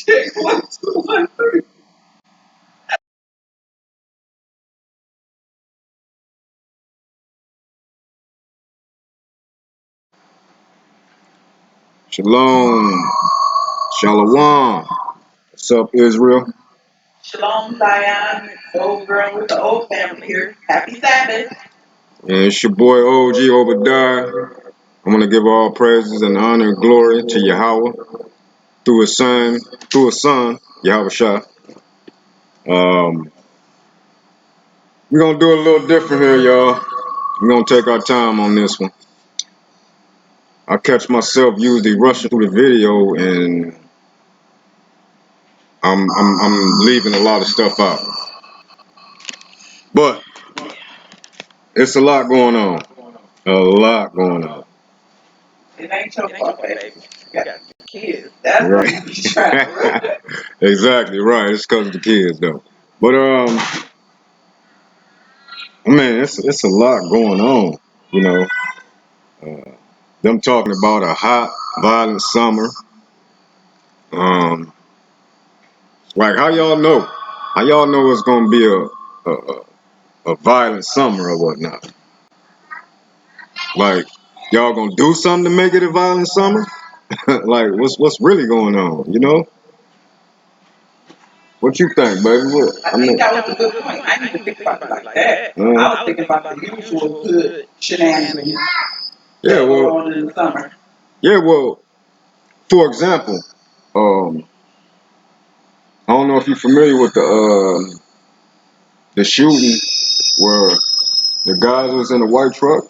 Check 1213. Shalom. Shalom. What's up, Israel? Shalom, Zion. It's the old girl with the old family here. Happy Sabbath. And it's your boy OG Obadiah. I'm gonna give all praises and honor and glory to Yahweh through his son, Yahweh Shah. Um, we're gonna do it a little different here, y'all. We're gonna take our time on this one. I catch myself usually rushing through the video and I'm leaving a lot of stuff out. But it's a lot going on. A lot going on. It ain't your fault, baby. You got the kids. That's Right. when you be trying. Exactly right. It's because of the kids though. But man, it's a lot going on. You know, them talking about a hot, violent summer. Um, like how y'all know? How y'all know it's gonna be a violent summer or whatnot? Like y'all gonna do something to make it a violent summer? Like what's really going on? You know? What you think, baby? What? I think that was a good point. I didn't even think about it like that. I was thinking about the usual good shenanigans Yeah, that go well, on in the summer. yeah, well. For example, um, I don't know if you're familiar with the shooting where the guys was in a white truck.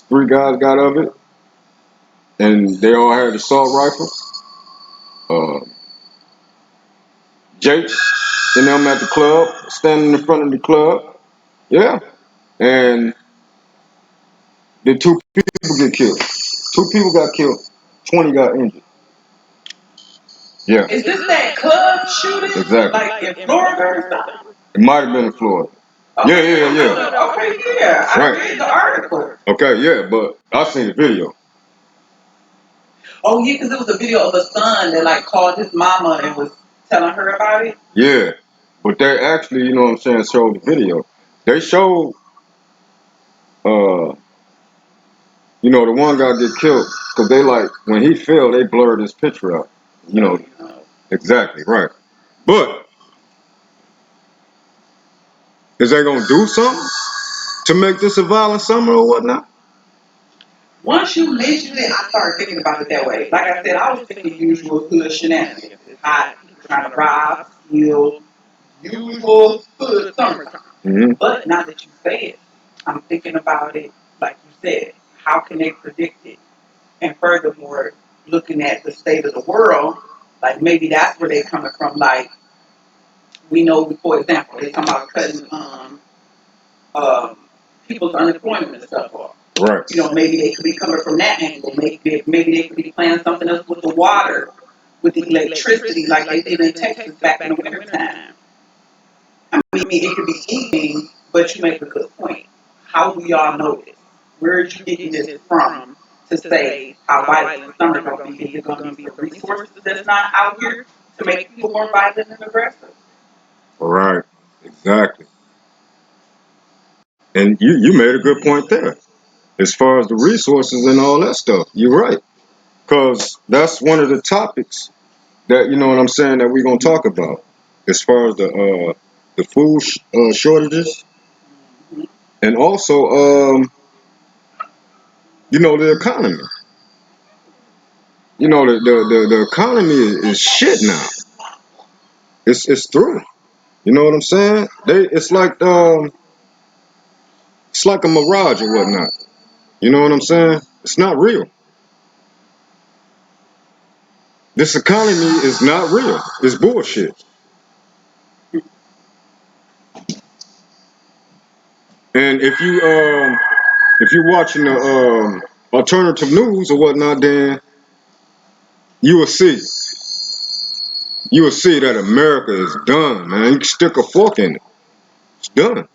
Three guys got of it, and they all had assault rifles. Uh, Jake and them at the club, standing in front of the club. Yeah, and the two people get killed. Two people got killed. 20 got injured. Yeah, Is this that club shooting? exactly. Like in Florida or something? It might have been in Florida. Yeah, Okay, yeah, yeah. okay, yeah. I Right. read the article. Okay, yeah, but I seen the video. Oh yeah, because it was a video of a son that like called his mama and was telling her about it. Yeah, but they actually, you know what I'm saying, showed the video. They showed, uh, the one guy get killed because they like when he fell, they blurred his picture out. You So know, you know. exactly right. But is they gonna do something to make this a violent summer or whatnot? Once you mentioned it, I started thinking about it that way. Like I said, I was thinking usual hood shenanigans. It's hot, people trying to rob, steal, usual hood summertime. Mm-hmm. But now that you say it, I'm thinking about it like you said. How can they predict it? And furthermore, looking at the state of the world, like maybe that's where they're coming from. Like we know, for example, they're talking about cutting um, people's unemployment and stuff off. Right. You know, maybe they could be coming from that angle. Maybe they could be planning something else with the water, with the electricity, like they did in Texas back in the wintertime. I mean, it could be anything, but you make a good point. How do y'all know this? Where are you getting this from to say how violent the summer's going to be? Is it going to be some resources that's not out here to make people more violent and aggressive? All right. Exactly. And you made a good point there. As far as the resources and all that stuff, you're right. Because that's one of the topics that you know what I'm saying that we're gonna talk about as far as the food shortages Mhm. and also the economy. The economy is shit now. It's through. You know what I'm saying? It's like a mirage or whatnot. You know what I'm saying? It's not real. This economy is not real. It's bullshit. And if you're watching the alternative news or whatnot, then you will see that America is done, man. You can stick a fork in it. It's done.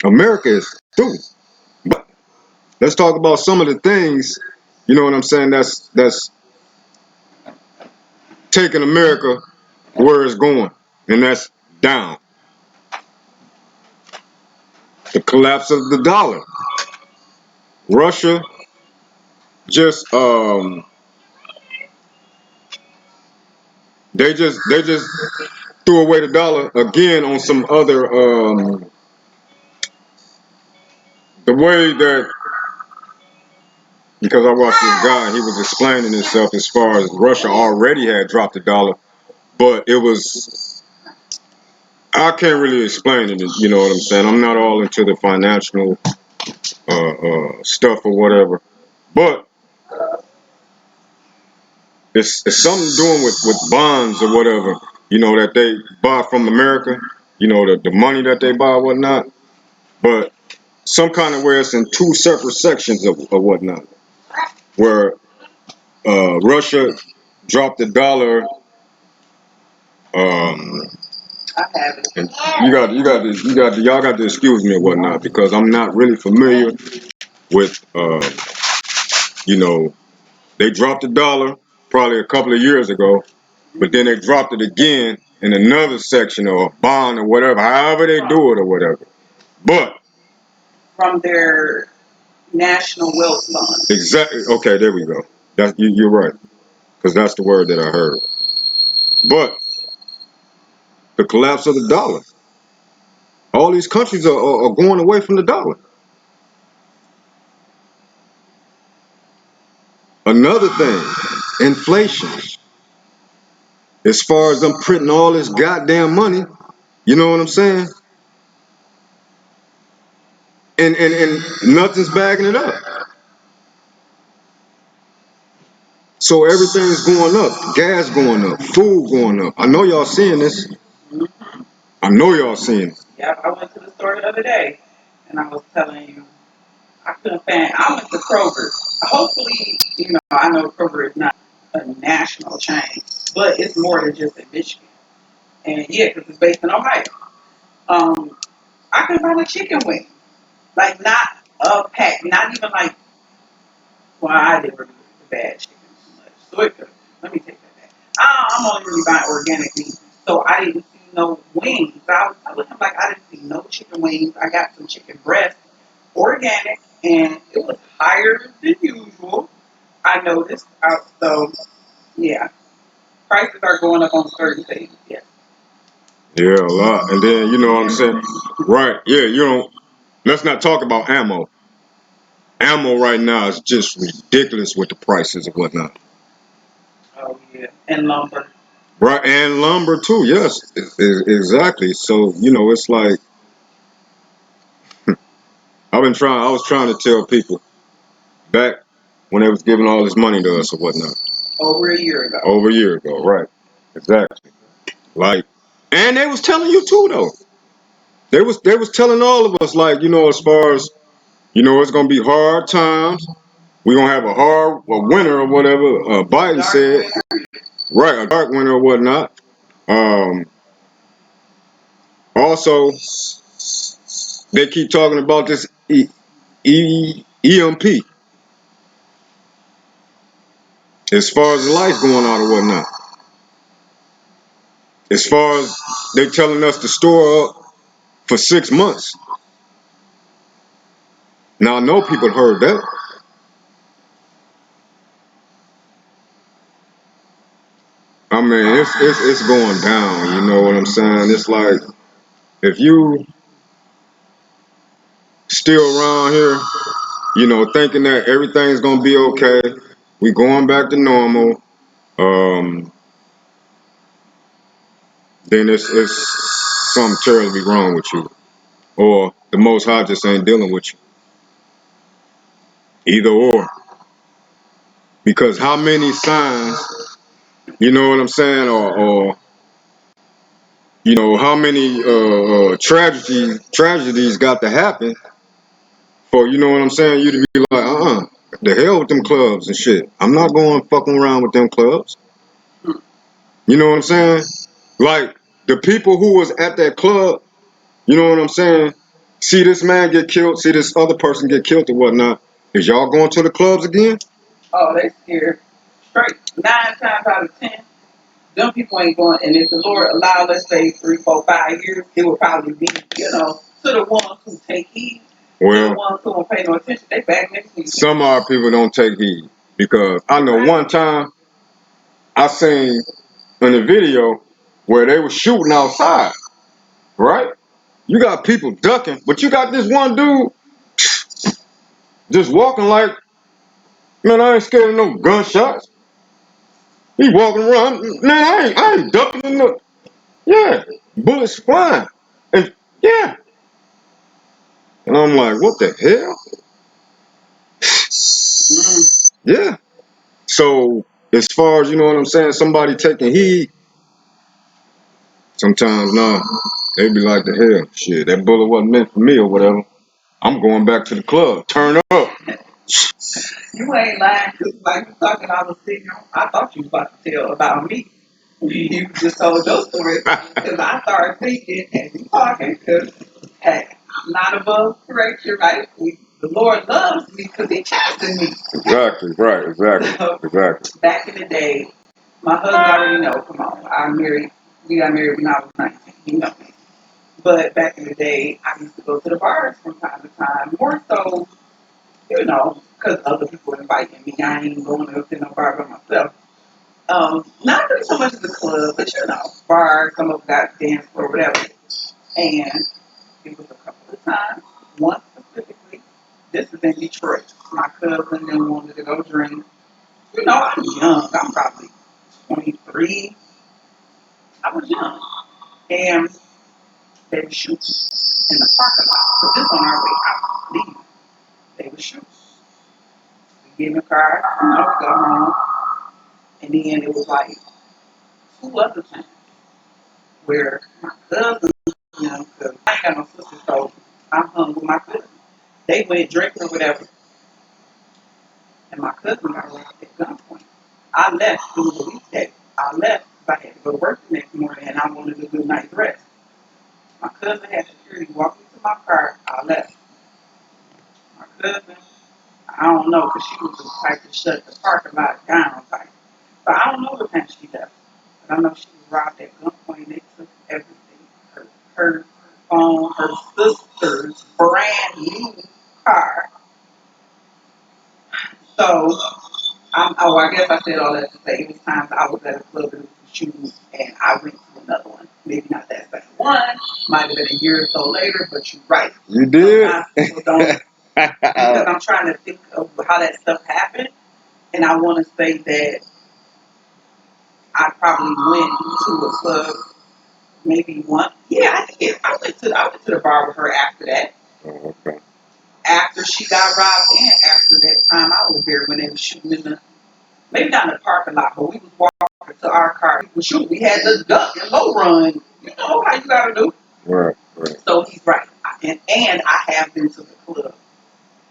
America is through. But let's talk about some of the things, you know what I'm saying, that's taking America where it's going, and that's down. The collapse of the dollar. Russia just they just threw away the dollar again on some other the way that, because I watched this guy, he was explaining himself as far as Russia already had dropped the dollar, but it was, I can't really explain it, you know what I'm saying? I'm not all into the financial stuff or whatever, but it's something doing with bonds or whatever, you know, that they buy from America, you know, the money that they buy or whatnot, but some kind of way it's in two separate sections of whatnot, where Russia dropped the dollar. I have it. And y'all got to excuse me or whatnot, because I'm not really familiar with, you know, they dropped the dollar probably a couple of years ago, but then they dropped it again in another section or a bond or whatever, however they do it or whatever. But From their national wealth fund. exactly, okay, there we go. You're right, because that's the word that I heard. But the collapse of the dollar, all these countries are going away from the dollar. Another thing, inflation. As far as them printing all this goddamn money, you know what I'm saying? And nothing's bagging it up. So everything's going up. Gas going up, food going up. I know y'all seeing this. I know y'all seeing it. Yep, I went to the store the other day and I was telling you, I couldn't find, I went to Kroger. Hopefully, I know Kroger is not a national chain, but it's more than just in Michigan. And yeah, because it's based in Ohio. Um, I can find a chicken wing. Like, not a pack, not even like, well, I didn't really eat the bad chicken too much. So it could, let me take that back. I'm only really buying organic meat. So I didn't see no wings. I was telling him, like, I didn't see no chicken wings. I got some chicken breast, organic, and it was higher than usual. I noticed. So, yeah, prices are going up on certain things. Yeah. Yeah, a lot. And then, you know what I'm saying? Right, yeah, let's not talk about ammo. Ammo right now is just ridiculous with the prices and whatnot. Oh, yeah. And lumber. Right, and lumber too, yes, exactly. So, it's like, I was trying to tell people back when they was giving all this money to us or whatnot. Over a year ago. Over a year ago, right. Exactly. Like, and they was telling you too though. They was telling all of us, like, as far as, it's gonna be hard times. We're gonna have a winter or whatever, Biden said. Right, a dark winter or whatnot. Um Also, they keep talking about this EMP as far as the lights going out or whatnot. As far as they telling us to store up for 6 months. Now I know people heard that. I mean, it's going down. You know what I'm saying? It's like, if you still around here, thinking that everything's gonna be okay, we going back to normal. Um, then it's something terribly wrong with you, or the Most High just ain't dealing with you. Either or, because how many signs, you know what I'm saying, or how many tragedies got to happen for, you know what I'm saying, you to be like, the hell with them clubs and shit. I'm not going fucking around with them clubs. You know what I'm saying? Like, the people who was at that club, you know what I'm saying, see this man get killed, see this other person get killed or whatnot. Is y'all going to the clubs again? Oh, they scared straight. 9 times out of 10. people ain't going. And if the Lord allow, let's say 3, 4, 5 years, it will probably be, to the ones who take heed. To the ones who don't pay no attention, they back next week. Some of our people don't take heed because I know one time I seen in a video where they were shooting outside, right? You got people ducking, but you got this one dude just walking like, man, I ain't scared of no gunshots. He walking around, man, I ain't ducking in the, yeah, bullets flying. And yeah. And I'm like, what the hell? Yeah. So as far as, you know what I'm saying, somebody taking heed, sometimes no, they be like the hell, shit, that bullet wasn't meant for me or whatever. I'm going back to the club. Turn up. You ain't lying, cause like you talking, I was sitting here, I thought you was about to tell about me. You just told your story, because I started thinking as you talking, because hey, I'm not above correction, right? The Lord loves me because He chastened me. Exactly, right, exactly, So, exactly. back in the day, my husband already know. Come on, we got married when I was 19. You know me. But back in the day, I used to go to the bars from time to time, more so, because other people inviting me. I ain't going to no bar by myself. Not really so much as the club, but bars, some of them got dance or whatever. And it was a couple of times, one specifically, this is in Detroit. My cousin then wanted to go drink. I'm young. I'm probably 23. I was young. And they were shooting in the parking lot. But this on our way out, leaving. They were shooting. We get in the car, go home. And then it was like 2 other times where my cousin, because I ain't got no sister, so I hung with my cousin. They went drinking or whatever, and my cousin got robbed at gunpoint. I left. It was a weekday. I left because I had to go to work the next morning, and I wanted to do a night's rest. My cousin had security walk me to my car. I left. My cousin, I don't know, because she was the type to shut the parking lot down type. But I don't know what time she left. But I know she was robbed at gunpoint, and they took everything. Her phone, her sister's brand new car. So, I guess I said all that to say it was times I was at a club and shooting, and I went to another one. Maybe not that same one, might have been a year or so later, but you're right. You did? Sometimes people don't, because I'm trying to think of how that stuff happened, and I want to say that I probably went to a club maybe one. Yeah, I went to the bar with her after that. Oh, okay. After she got robbed and after that time I was there when they were shooting in the, maybe not in the parking lot, but we was walking to our car. We was shooting. We had to duck and low run. You know how you gotta do. Right, right. So he's right. And I have been to the club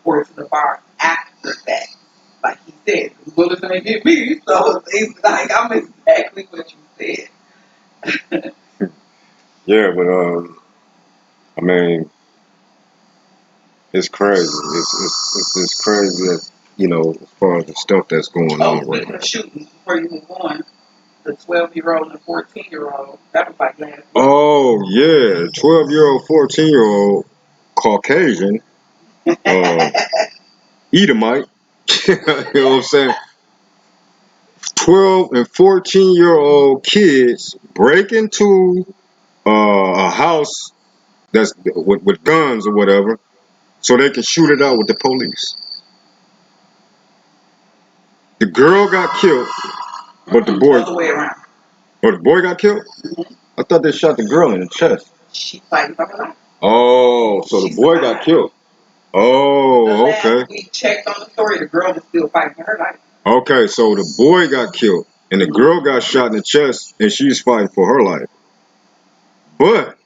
or to the bar after that. Like he said, the bullets ain't get me. So it's like I'm exactly what you said. Yeah, but I mean, it's crazy. It's crazy that, as far as the stuff that's going Oh, on right speaking now. of shooting, before you move on, the 12-year-old and the 14-year-old, that was like last week. Oh yeah, 12-year-old, 14-year-old Caucasian, Edomite. You know what I'm saying? 12 and 14-year-old kids break into a house that's with guns or whatever, so they can shoot it out with the police. The girl got killed, but the boy, Other way around. or the boy got killed. I thought they shot the girl in the chest. She fighting for her life. Oh, so the boy got killed. The Oh, okay. last we checked on the story, the girl was still fighting for her life. Okay, so the boy got killed and the girl got shot in the chest and she's fighting for her life. But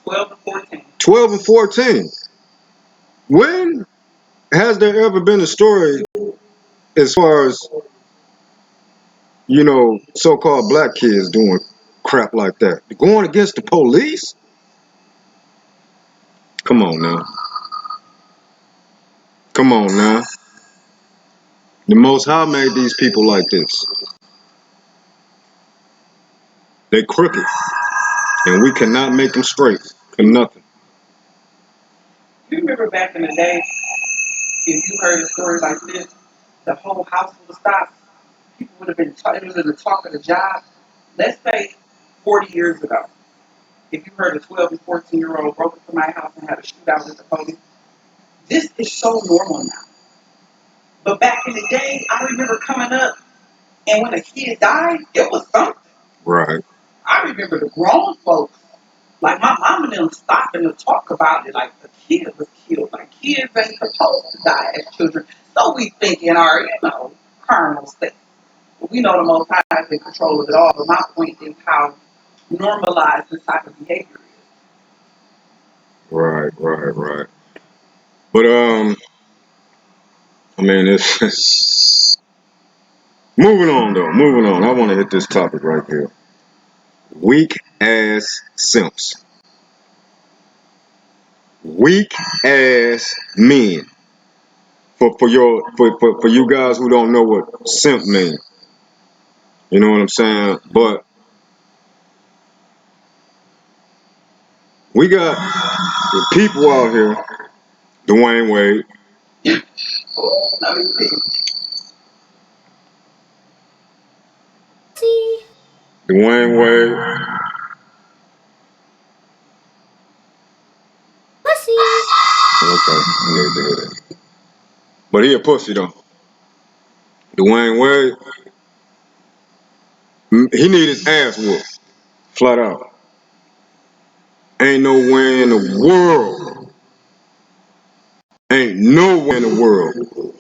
12 and 14. 12 and 14, when has there ever been a story as far as, so-called black kids doing crap like that? Going against the police? Come on now. Come on now. The Most High made these people like this. They crooked, and we cannot make them straight for nothing. You remember back in the day, if you heard a story like this, the whole house would have stopped. People would have been, it was the talk of the job. Let's say 40 years ago, if you heard a 12 and 14-year-old broke into my house and had a shootout with the police, this is so normal now. But back in the day, I remember coming up, and when a kid died, it was something. Right. I remember the grown folks, like my mom and them, stopping to talk about it. Like the kid was killed. Like kids ain't supposed to die as children. So we think in our, carnal state. But we know the Most High is in control of it all. But my point is how normalized this type of behavior is. Right. Right. Right. But I mean, it's moving on though. Moving on. I want to hit this topic right here. Weak ass simps. Weak ass men. For you guys who don't know what simp mean, you know what I'm saying? But we got people out here, Dwayne Wade, Let me see. Dwayne Wade. Okay, I need to hear that. But he a pussy though. Dwayne Wade, he need his ass whooped, flat out. Ain't nowhere in the world, ain't nowhere in the world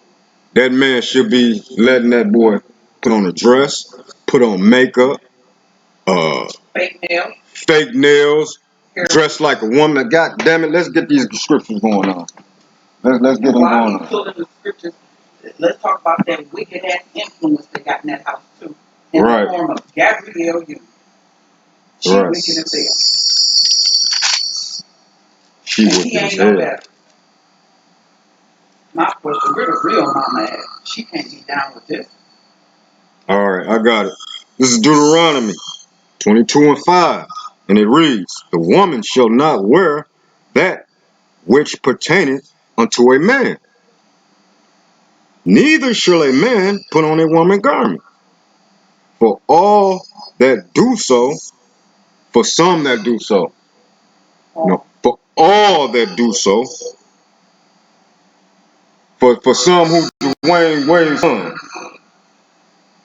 that man should be letting that boy put on a dress, put on makeup, uh, Fake nails. fake nails, Hair. dressed like a woman. God damn it, let's get these scriptures going on. Let's get them While going we on. pulling the scriptures, let's talk about that wicked ass influence they got in that house too. In Right. the form of Gabrielle Union. She Right. wicked as hell. She And he wicked as ain't no hell. better. My question, where the real mama at? She can't be down with this. All right, I got it. This is Deuteronomy 22:5, and it reads, "The woman shall not wear that which pertaineth unto a man, neither shall a man put on a woman garment. For all that do so, for some that do so, no, for all that do so, for some who Dwayne Wade's son,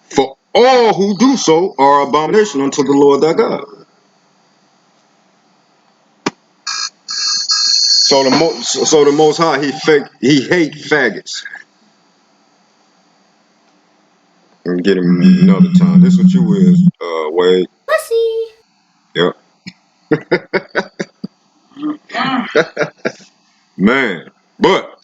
for all who do so are abomination unto the Lord thy God." So the Most High, he hate faggots. And get him another time. This what you is, Wade. Yep. Man. But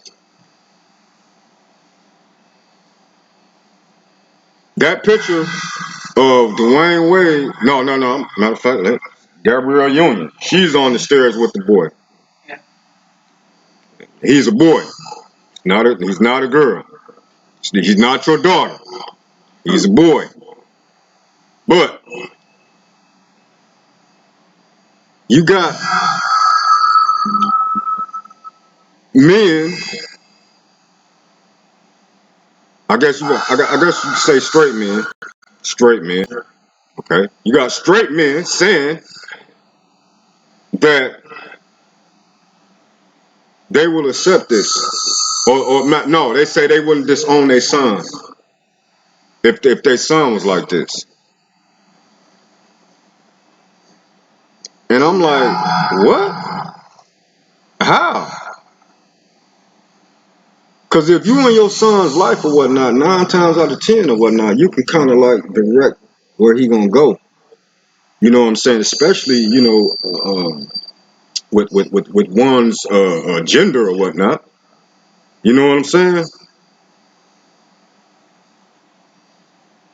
that picture of Dwayne Wade, no. Matter of fact, Gabrielle Union. She's on the stairs with the boy. Yeah. He's a boy. He's not a girl. He's not your daughter. He's a boy. But you got men. I guess you could say straight men. Straight men. Okay. You got straight men saying that they will accept this, or no, they say they wouldn't disown their son if their son was like this. And I'm like, what? How? Because if you in your son's life or whatnot, 9 times out of 10 or whatnot, you can kind of like direct where he gonna go. You know what I'm saying? Especially with one's gender or whatnot. You know what I'm saying?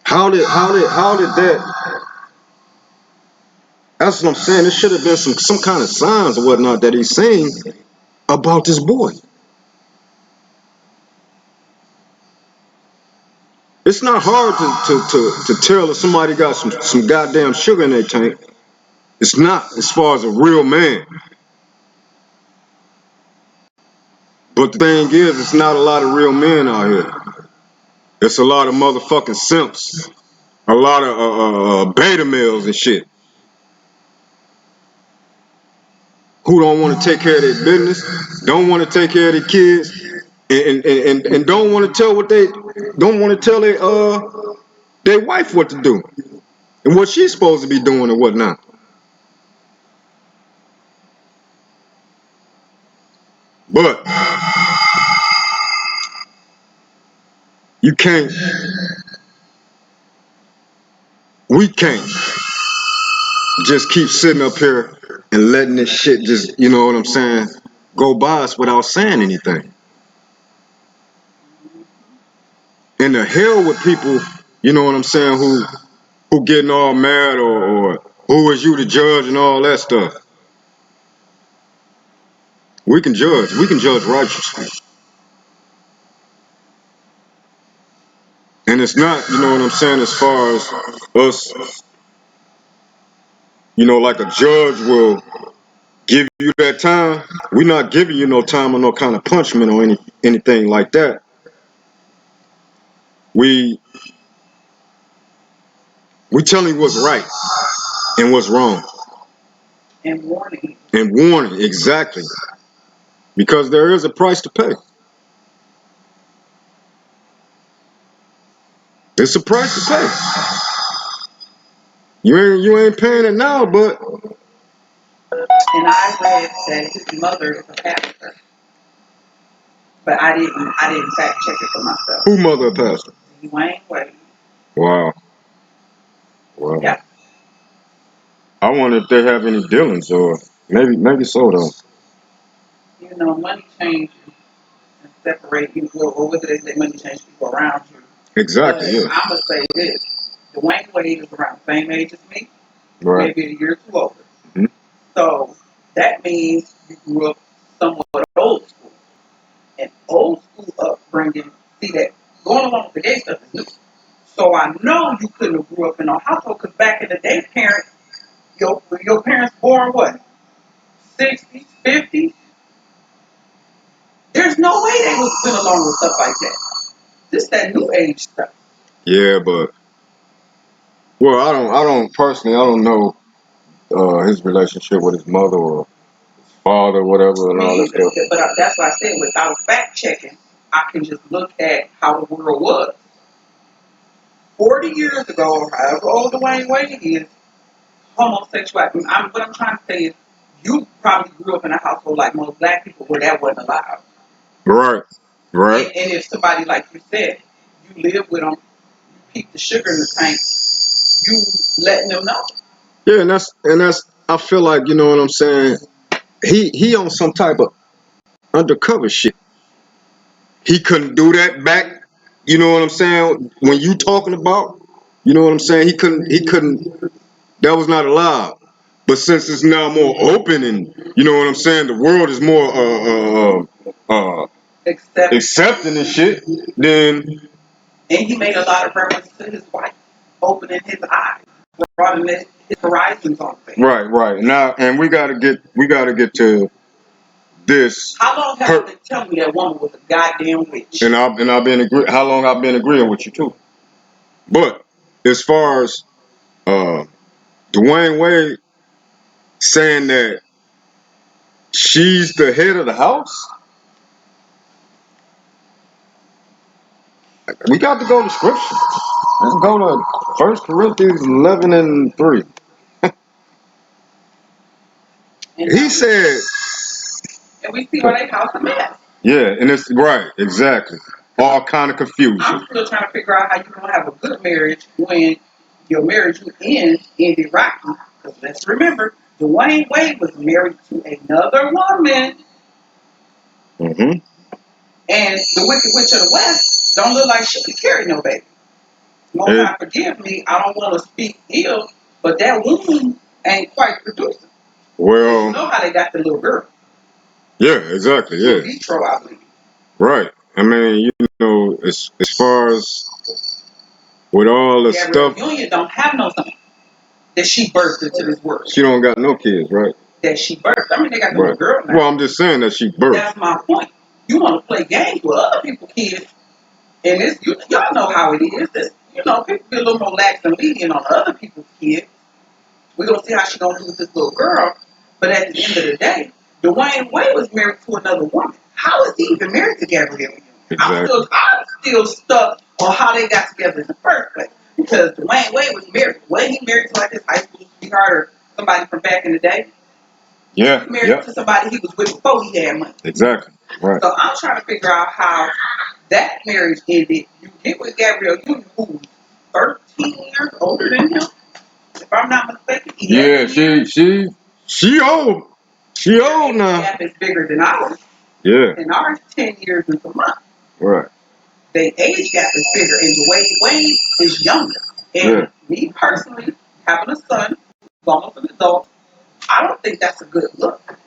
How did that? That's what I'm saying. There should have been some kind of signs or whatnot that he's saying about this boy. It's not hard to tell if somebody got some goddamn sugar in their tank. It's not, as far as a real man. But the thing is, it's not a lot of real men out here. It's a lot of motherfucking simps. A lot of beta males and shit who don't want to take care of their business, don't want to take care of their kids, and don't want to tell don't want to tell their wife what to do and what she's supposed to be doing and whatnot. But you can't, we can't just keep sitting up here and letting this shit just, you know what I'm saying, go by us without saying anything. And the hell with people, you know what I'm saying, who getting all mad or who is you to judge and all that stuff. We can judge. We can judge righteously. And it's not, you know what I'm saying, as far as us, you know, like a judge will give you that time. We're not giving you no time or no kind of punishment or anything like that. We telling you what's right and what's wrong. And warning. And warning, exactly. Because there is a price to pay. It's a price to pay. You ain't paying it now, but And I read that his mother is a pastor, but I didn't fact check it for myself. who mother a pastor? Dwayne Wade. Wow. Wow. Yeah. I wonder if they have any dealings or maybe so though. You know, money changes and separate people, or whether they say money changes people around you. Exactly, But yeah. I'm gonna say this: Dwayne Wade is around the same age as me, Right. maybe a year or two older. Mm-hmm. So that means you grew up somewhat old school. And old school upbringing, see that going along with the gay stuff is new. So I know you couldn't have grew up in a household because back in the day, your parents born what, 60s, 50s? There's no way they would have been along with stuff like that. This that new age stuff. Yeah, but well, I don't personally, I don't know his relationship with his mother or father, whatever, and Me all that either. stuff. But that's why I said without fact checking, I can just look at how the world was. 40 years ago, or however old Dwayne Wade is, homosexuality. What I'm trying to say is, you probably grew up in a household like most black people where that wasn't allowed. Right, right. And if somebody, like you said, you live with them, you keep the sugar in the tank, you letting them know. Yeah, and that's I feel like, you know what I'm saying, he on some type of undercover shit. He couldn't do that back, you know what I'm saying, when you talking about, you know what I'm saying, he couldn't, that was not allowed. But since it's now more open and, you know what I'm saying, the world is more Except, accepting and shit, then and he made a lot of reference to his wife, opening his eyes, broadening his horizons on things. right. Now, and we gotta get to this. How long have you been telling me that woman was a goddamn witch? And I've been how long I've been agreeing with you too. But as far as uh, Dwayne Wade saying that she's the head of the house, we got to go to scripture. Let's go to 1 Corinthians 11:3. He said, and we see why they house a mess. yeah, and it's right, exactly. All kind of confusion. I'm still trying to figure out how you gonna have a good marriage when your marriage you ended rocky. Because let's remember, Dwayne Wade was married to another woman, Mm-hmm. and the Wicked Witch of the West don't look like she could carry no baby. Most I forgive me, I don't want to speak ill, but that woman ain't quite producing. Well, you know how they got the little girl. Yeah, exactly. Yeah. Vitro, I believe. Right. I mean, you know, as far as With all the Gabrielle stuff, Union don't have no son that she birthed into this world. she don't got no kids, right? That she birthed. I mean, they got the Right. little girl now. Well, I'm just saying that she birthed. That's my point. You want to play games with other people's kids, and this, y'all know how it is. This, people be a little more lax and lenient on other people's kids. We're going to see how she's going to do with this little girl. But at the end of the day, Dwayne Wade was married to another woman. How is he even married to Gabrielle Union? Exactly. I'm still stuck on how they got together in the first place. Because Dwayne Wade was married. Wasn't he married to like his high school sweetheart or somebody from back in the day? Yeah. He married to somebody he was with before he had money. Exactly. Right. So I'm trying to figure out how that marriage ended. You get with Gabrielle Union, who's 13 years older than him, if I'm not mistaken. Yeah, she old. She old now. The gap is bigger than ours. Yeah. And ours 10 years and some months. Right. The age gap is bigger, and Dwayne Wade is younger. And me personally, having a son who's almost an adult, I don't think that's a good look.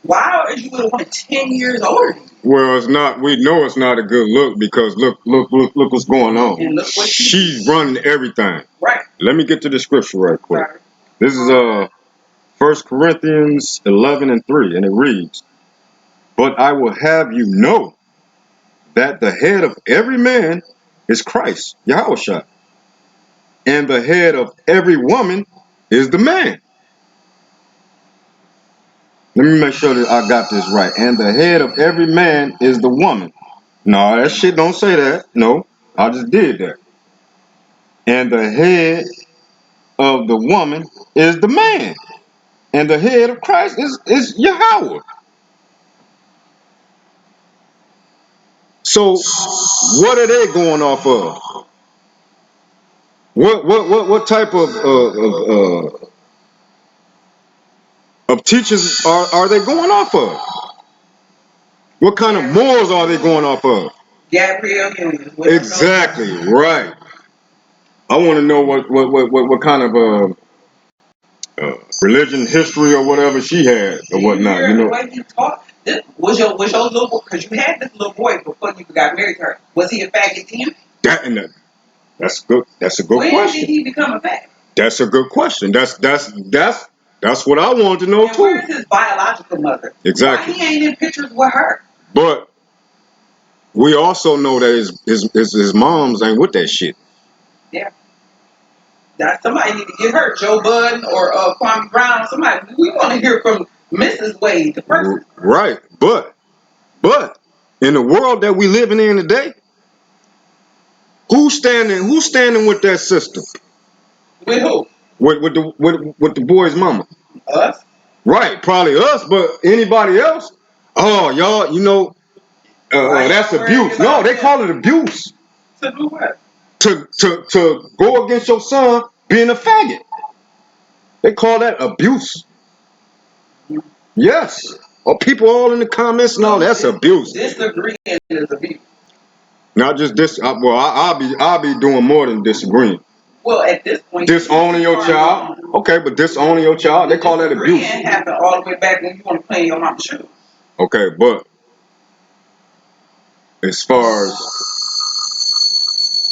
Why are you with a woman 10 years older than you? Well, it's not. We know it's not a good look because look what's going on. And look what she's running everything. Right. Let me get to the scripture right quick. Sorry. This is 1 Corinthians 11:3, and it reads, "But I will have you know that the head of every man is Christ, Yahushua, and the head of every woman is the man." Let me make sure that I got this right. And the head of every man is the woman. No, that shit don't say that. No, I just did that. And the head of the woman is the man. And the head of Christ is Yahweh. So what are they going off of? What type of teachers are they going off of? What kind of morals are they going off of? Gabrielle Union. Exactly right. I want to know what kind of religion, history, or whatever she had or whatnot. The way you talk. This was your little boy, because you had this little boy before you got married to her. Was he a faggot then? That's good. That's a good question. When did he become a faggot? That's a good question. That's what I wanted to know too. Where's his biological mother? Exactly. Why he ain't in pictures with her? But we also know that his moms ain't with that shit. Yeah. That somebody need to get her, Joe Budden or Kwame Brown. Somebody. We want to hear from Mrs. Wade, the person. Right. But in the world that we living in today, who's standing with that sister? With who? With the boy's mama. Us. Right, probably us, but anybody else? Oh, y'all, that's abuse. No, they call it abuse. To do what? To go against your son being a faggot. They call that abuse. Yes. Or people all in the comments and all, that's abuse. Disagreeing is abuse. Not just this. I'll be doing more than disagreeing. Well, at this point, disowning your child. Okay, but disowning your child, they call that abuse. Disagreeing happened all the way back when you want to play in your mom's shoes. Okay, but as far as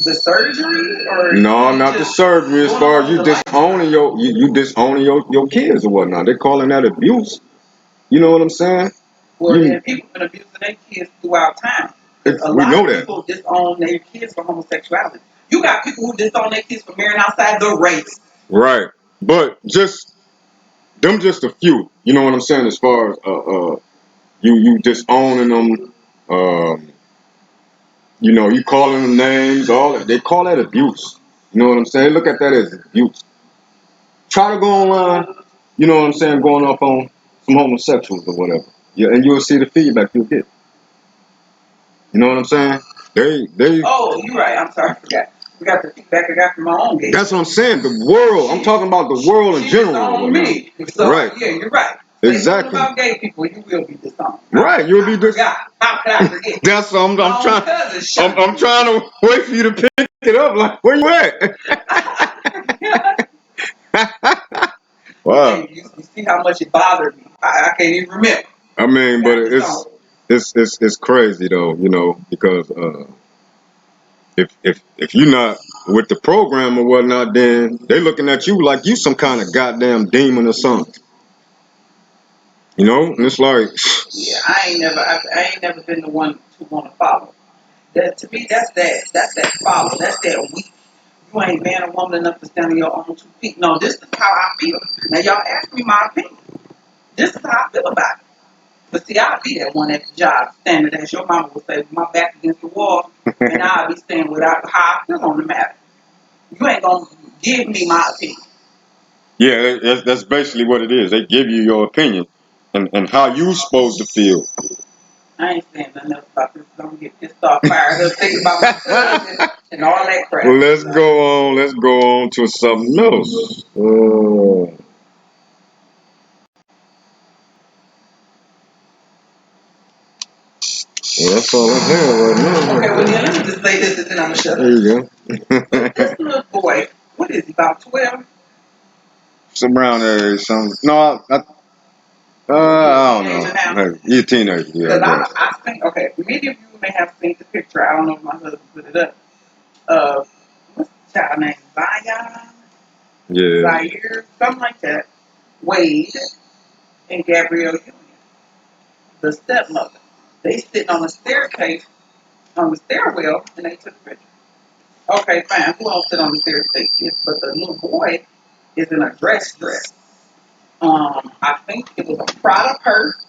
the surgery, or no, not the surgery. As far as you disowning you disowning your kids or whatnot, they're calling that abuse. You know what I'm saying? Well, then people been abusing their kids throughout time. A lot of people disown their kids for homosexuality. You got people who disown their kids for marrying outside the race. Right, but just a few. You know what I'm saying? As far as you disowning them, you calling them names, all that. They call that abuse. You know what I'm saying? Look at that as abuse. Try to go online, you know what I'm saying, going off on some homosexuals or whatever. Yeah, and you'll see the feedback you'll get. You know what I'm saying? They Oh, you're right. I'm sorry, I forgot. We got the feedback I got from my own gay. That's what I'm saying. The world. I'm talking about the world in general. On me. So, right. Yeah, you're right. Exactly. About gay people, you will be disowned. Right, you'll be disowned. How could I forget? That's what I'm trying. I'm trying to wait for you to pick it up. Like, where you at? Wow. You see how much it bothered me. I can't even remember. I mean, but it's crazy though, because if you're not with the program or whatnot, then they looking at you like you some kind of goddamn demon or something. You know, and it's like, yeah, I ain't never been the one to want to follow. That to me, that's that follow. That's that weak. You ain't man or woman enough to stand on your own 2 feet. No, this is how I feel. Now y'all ask me my opinion. This is how I feel about it. But see, I'll be that one at the job, standing as your mama would say, with my back against the wall, and I'll be standing without how I feel on the matter. You ain't gonna give me my opinion. yeah, that's basically what it is. They give you your opinion and how you supposed to feel. I ain't saying nothing else about this. I'm gonna get pissed off, fired up, thinking about my cousin and all that Well, crap. let's go on. Let's go on to something else. Well, that's all I have right now. Okay, well then let me just say this and then I'm gonna shut There up. you go. This little boy, what is he, about 12? Some around there, some. No, I don't know. Teenager now? Maybe. You're a teenager, yeah, I Because guess. I think, okay, many of you may have seen the picture. I don't know if my husband put it up. Of, what's the child name? Zion? Yeah. Zaire? Something like that. Wade and Gabrielle Union, the stepmother. They sitting on the staircase, on the stairwell, and they took a picture. Okay, fine. Who else sit on the staircase? Yes, but the little boy is in a dress. I think it was a Prada purse.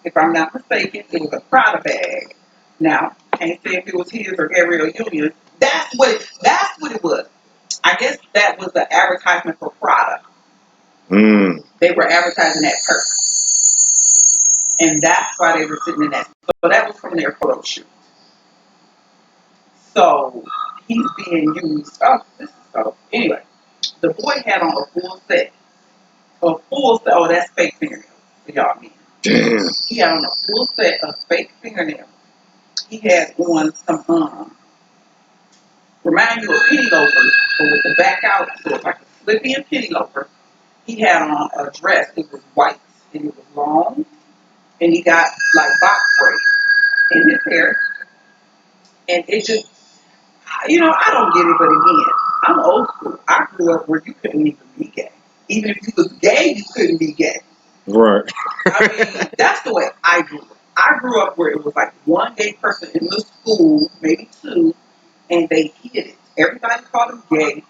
If I'm not mistaken, it was a Prada bag. Now, can't say if it was his or Gabrielle Union. That's what it was. I guess that was the advertisement for Prada. Mm. They were advertising that purse. And that's why they were sitting in that. So that was from their photo shoot. So he's being used. Oh, this is so. Anyway, the boy had on a full set. A full set. Oh, that's fake fingernails for y'all men. Damn. He had on a full set of fake fingernails. He had on some remind you of penny loafers, but with the back out, so it's like a slippy and penny loafer. He had on a dress. It was white and it was long, and he got like box braids in his hair, and it just, I don't get it. But again, I'm old school. I grew up where you couldn't even be gay. Even if you was gay, you couldn't be gay. Right. I mean, that's the way I grew up. I grew up where it was like one gay person in the school, maybe two, and they hid it. Everybody called him gay.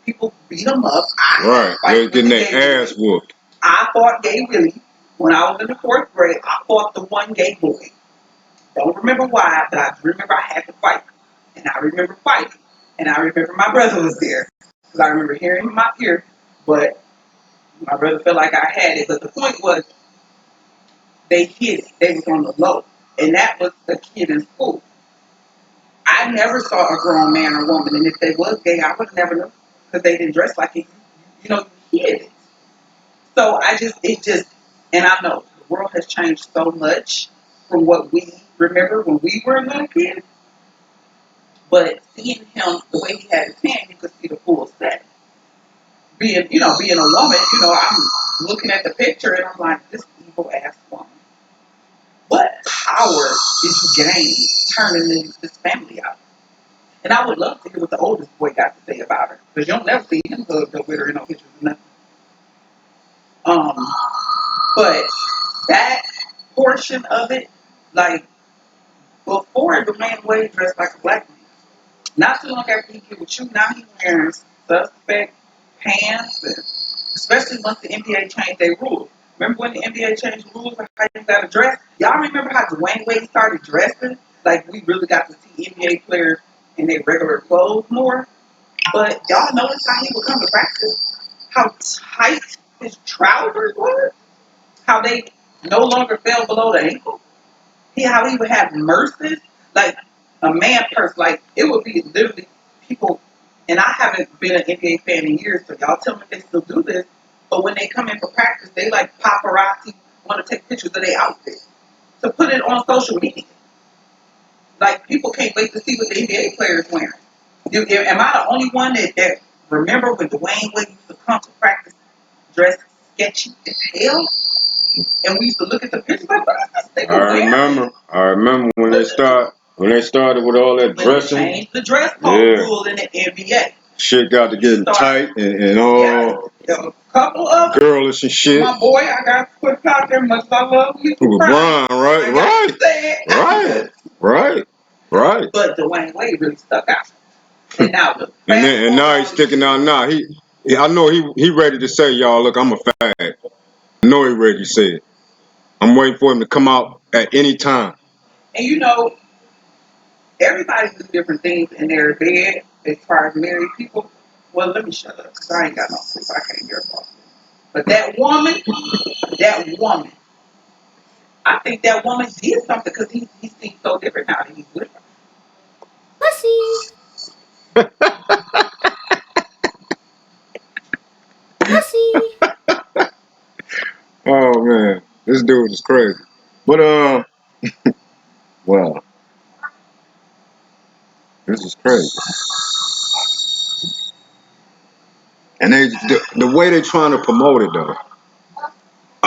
People beat him up. I had Right. to fight They're with getting the their gay ass boy. whooped. I fought Gay Willie when I was in the fourth grade. I fought the one gay boy. Don't remember why, but I remember I had to fight. And I remember fighting. And I remember my brother was there. Because I remember hearing him in my ear. But my brother felt like I had it. But the point was, they hid it. They was on the low. And that was a kid in school. I never saw a grown man or woman. And if they was gay, I would never know. Because they didn't dress like it. You hid it. So it just, and I know the world has changed so much from what we remember when we were little kids. But seeing him the way he had his hand, you could see the full set. Being a woman, I'm looking at the picture and I'm like, this evil ass woman. What power did you gain turning this family out? And I would love to hear what the oldest boy got to say about her, because you don't never see him hugged up with her in no pictures or nothing. Um, but that portion of it, like before, the man Wade dressed like a black man. Not too long after he get with you, now he wearing suspect pants, and especially once the NBA changed their rules. Remember when the NBA changed the rules of how you got to dress? Y'all remember how Dwayne Wade started dressing? Like we really got to see NBA players in their regular clothes more. But y'all notice how he would come to practice? How tight his trousers were? How they no longer fell below the ankle? How he would have merces, like a man purse, like it would be literally people. And I haven't been an NBA fan in years, so y'all tell me if they still do this. But when they come in for practice, they like paparazzi want to take pictures of their outfit to put it on social media. Like people can't wait to see what the NBA players wearing. Am I the only one that remember when Dwayne Wade used to come to practice dressed sketchy as hell? And we used to look at the pictures like, what is this I nigga wearing? remember. I remember when they started with all that When they dressing. changed the dress code Yeah. rule in the NBA. Shit got to get tight and all. Yeah, a couple of girlish and shit. My boy, I got to put out there much I love you. Brian, right. But Dwayne Wade really stuck out. And now look. and now he's sticking out now. I know he ready to say, y'all, look, I'm a fag. I know he ready to say it. I'm waiting for him to come out at any time. And you know, everybody does different things in their bed as far as married people. Well, let me shut up because I ain't got no sleep. I can't hear about it. But that woman, I think that woman did something because he seems so different now that he's with her. Pussy. Pussy. Oh man, this dude is crazy. But wow, this is crazy. And the way they trying to promote it though.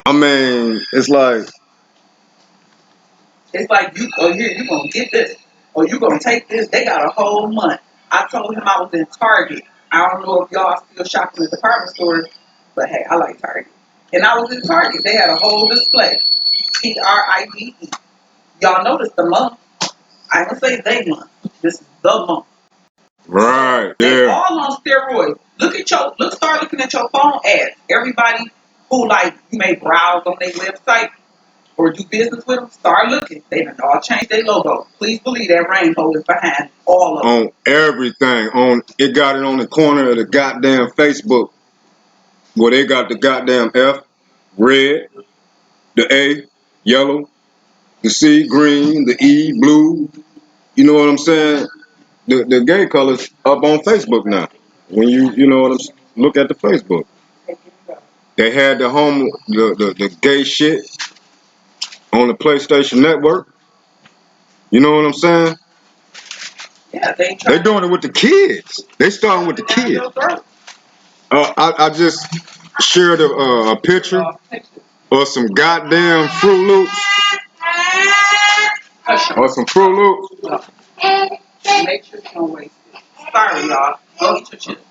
I mean, it's like you, oh, here, you going to get this. Or you going to take this. They got a whole month. I told him I was in Target. I don't know if y'all still shopping at department stores, but hey, I like Target. And I was in Target. They had a whole display. TRIDE. Y'all notice the month. I ain't going to say they month. This is the month. right, They all on steroids. Start looking at your phone ads. Everybody who you may browse on their website or do business with them, start looking. They done all changed their logo. Please believe that rainbow is behind all of them. On everything. It got it on the corner of the goddamn Facebook where they got the goddamn F, red, the A, yellow, the C, green, the E, blue. You know what I'm saying? The gay colors up on Facebook now. When you know what I'm saying? Look at the Facebook. They had the gay shit on the PlayStation Network. You know what I'm saying? Yeah, they doing it with the kids. They starting with the kids. I just shared a picture of some goddamn Fruit Loops. Or some Fruit Loops. Make sure you don't waste it. Sorry, y'all. Go eat your chips.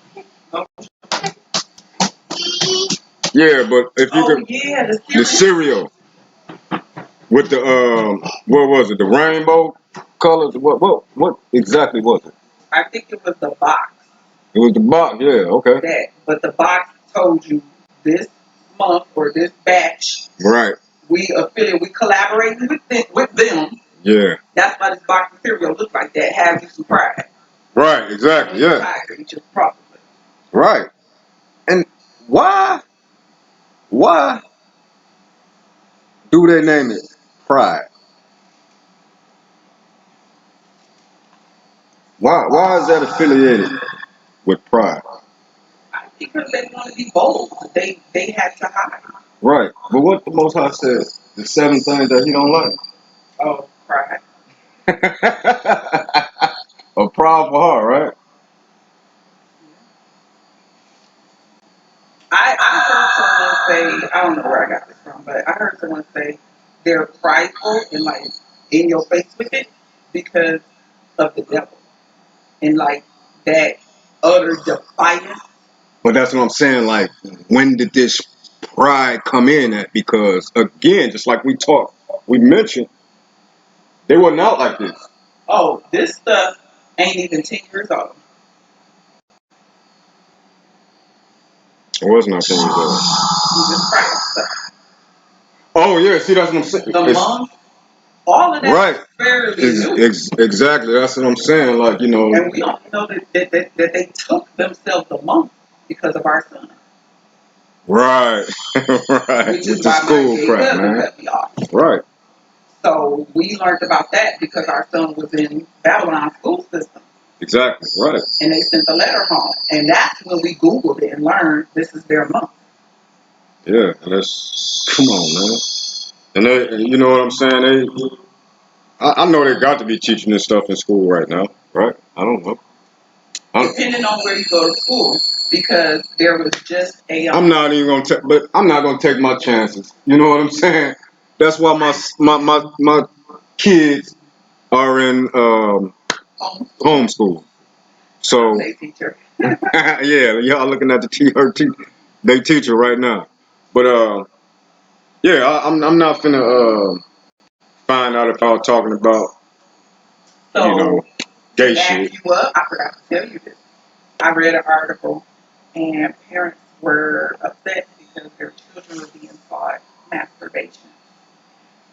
Yeah, but if you could, the cereal with the what was it? The rainbow colors. What exactly was it? I think it was the box. It was the box. Yeah, okay. But the box told you this month or this batch. Right. We collaborating with them. Yeah. That's why this box of cereal looks like that. Have you some pride? Right. Exactly. Yeah. Right. And why do they name it Pride? Why is that affiliated with Pride? Because they want to be bold. They had to hide. Right. But what the Most High said, the 7 things that he don't like. Oh, pride. A proud for her, right? I heard someone say, I don't know where I got this from, but I heard someone say they're prideful and in your face with it because of the devil and that utter defiance. But that's what I'm saying. Like, when did this pride come in at? Because again, just like we mentioned, they wasn't out like this. Oh, this stuff ain't even 10 years old. It was not 10 years old. This pride stuff. Oh yeah, see that's what I'm saying. The month, all of that right. is fairly new. Exactly, that's what I'm saying. Like, you know. And we don't know that they took themselves a month because of our son. Right. Right. Which is the school crap, man. Right. So we learned about that because our son was in Babylon school system. Exactly, right. And they sent a letter home. And that's when we Googled it and learned this is their month. Yeah, and that's, come on, man. And they, you know what I'm saying? I know they got to be teaching this stuff in school right now, right? I don't know. Depending on where you go to school, because there was just a. I'm not even gonna take, but I'm not gonna take my chances. You know what I'm saying? That's why my kids are in homeschool. So Yeah, y'all looking at they teacher right now. But yeah, I'm not finna find out if y'all talking about So to gay back shit. you up, I forgot to tell you this. I read an article, and parents were upset because their children were being taught masturbation,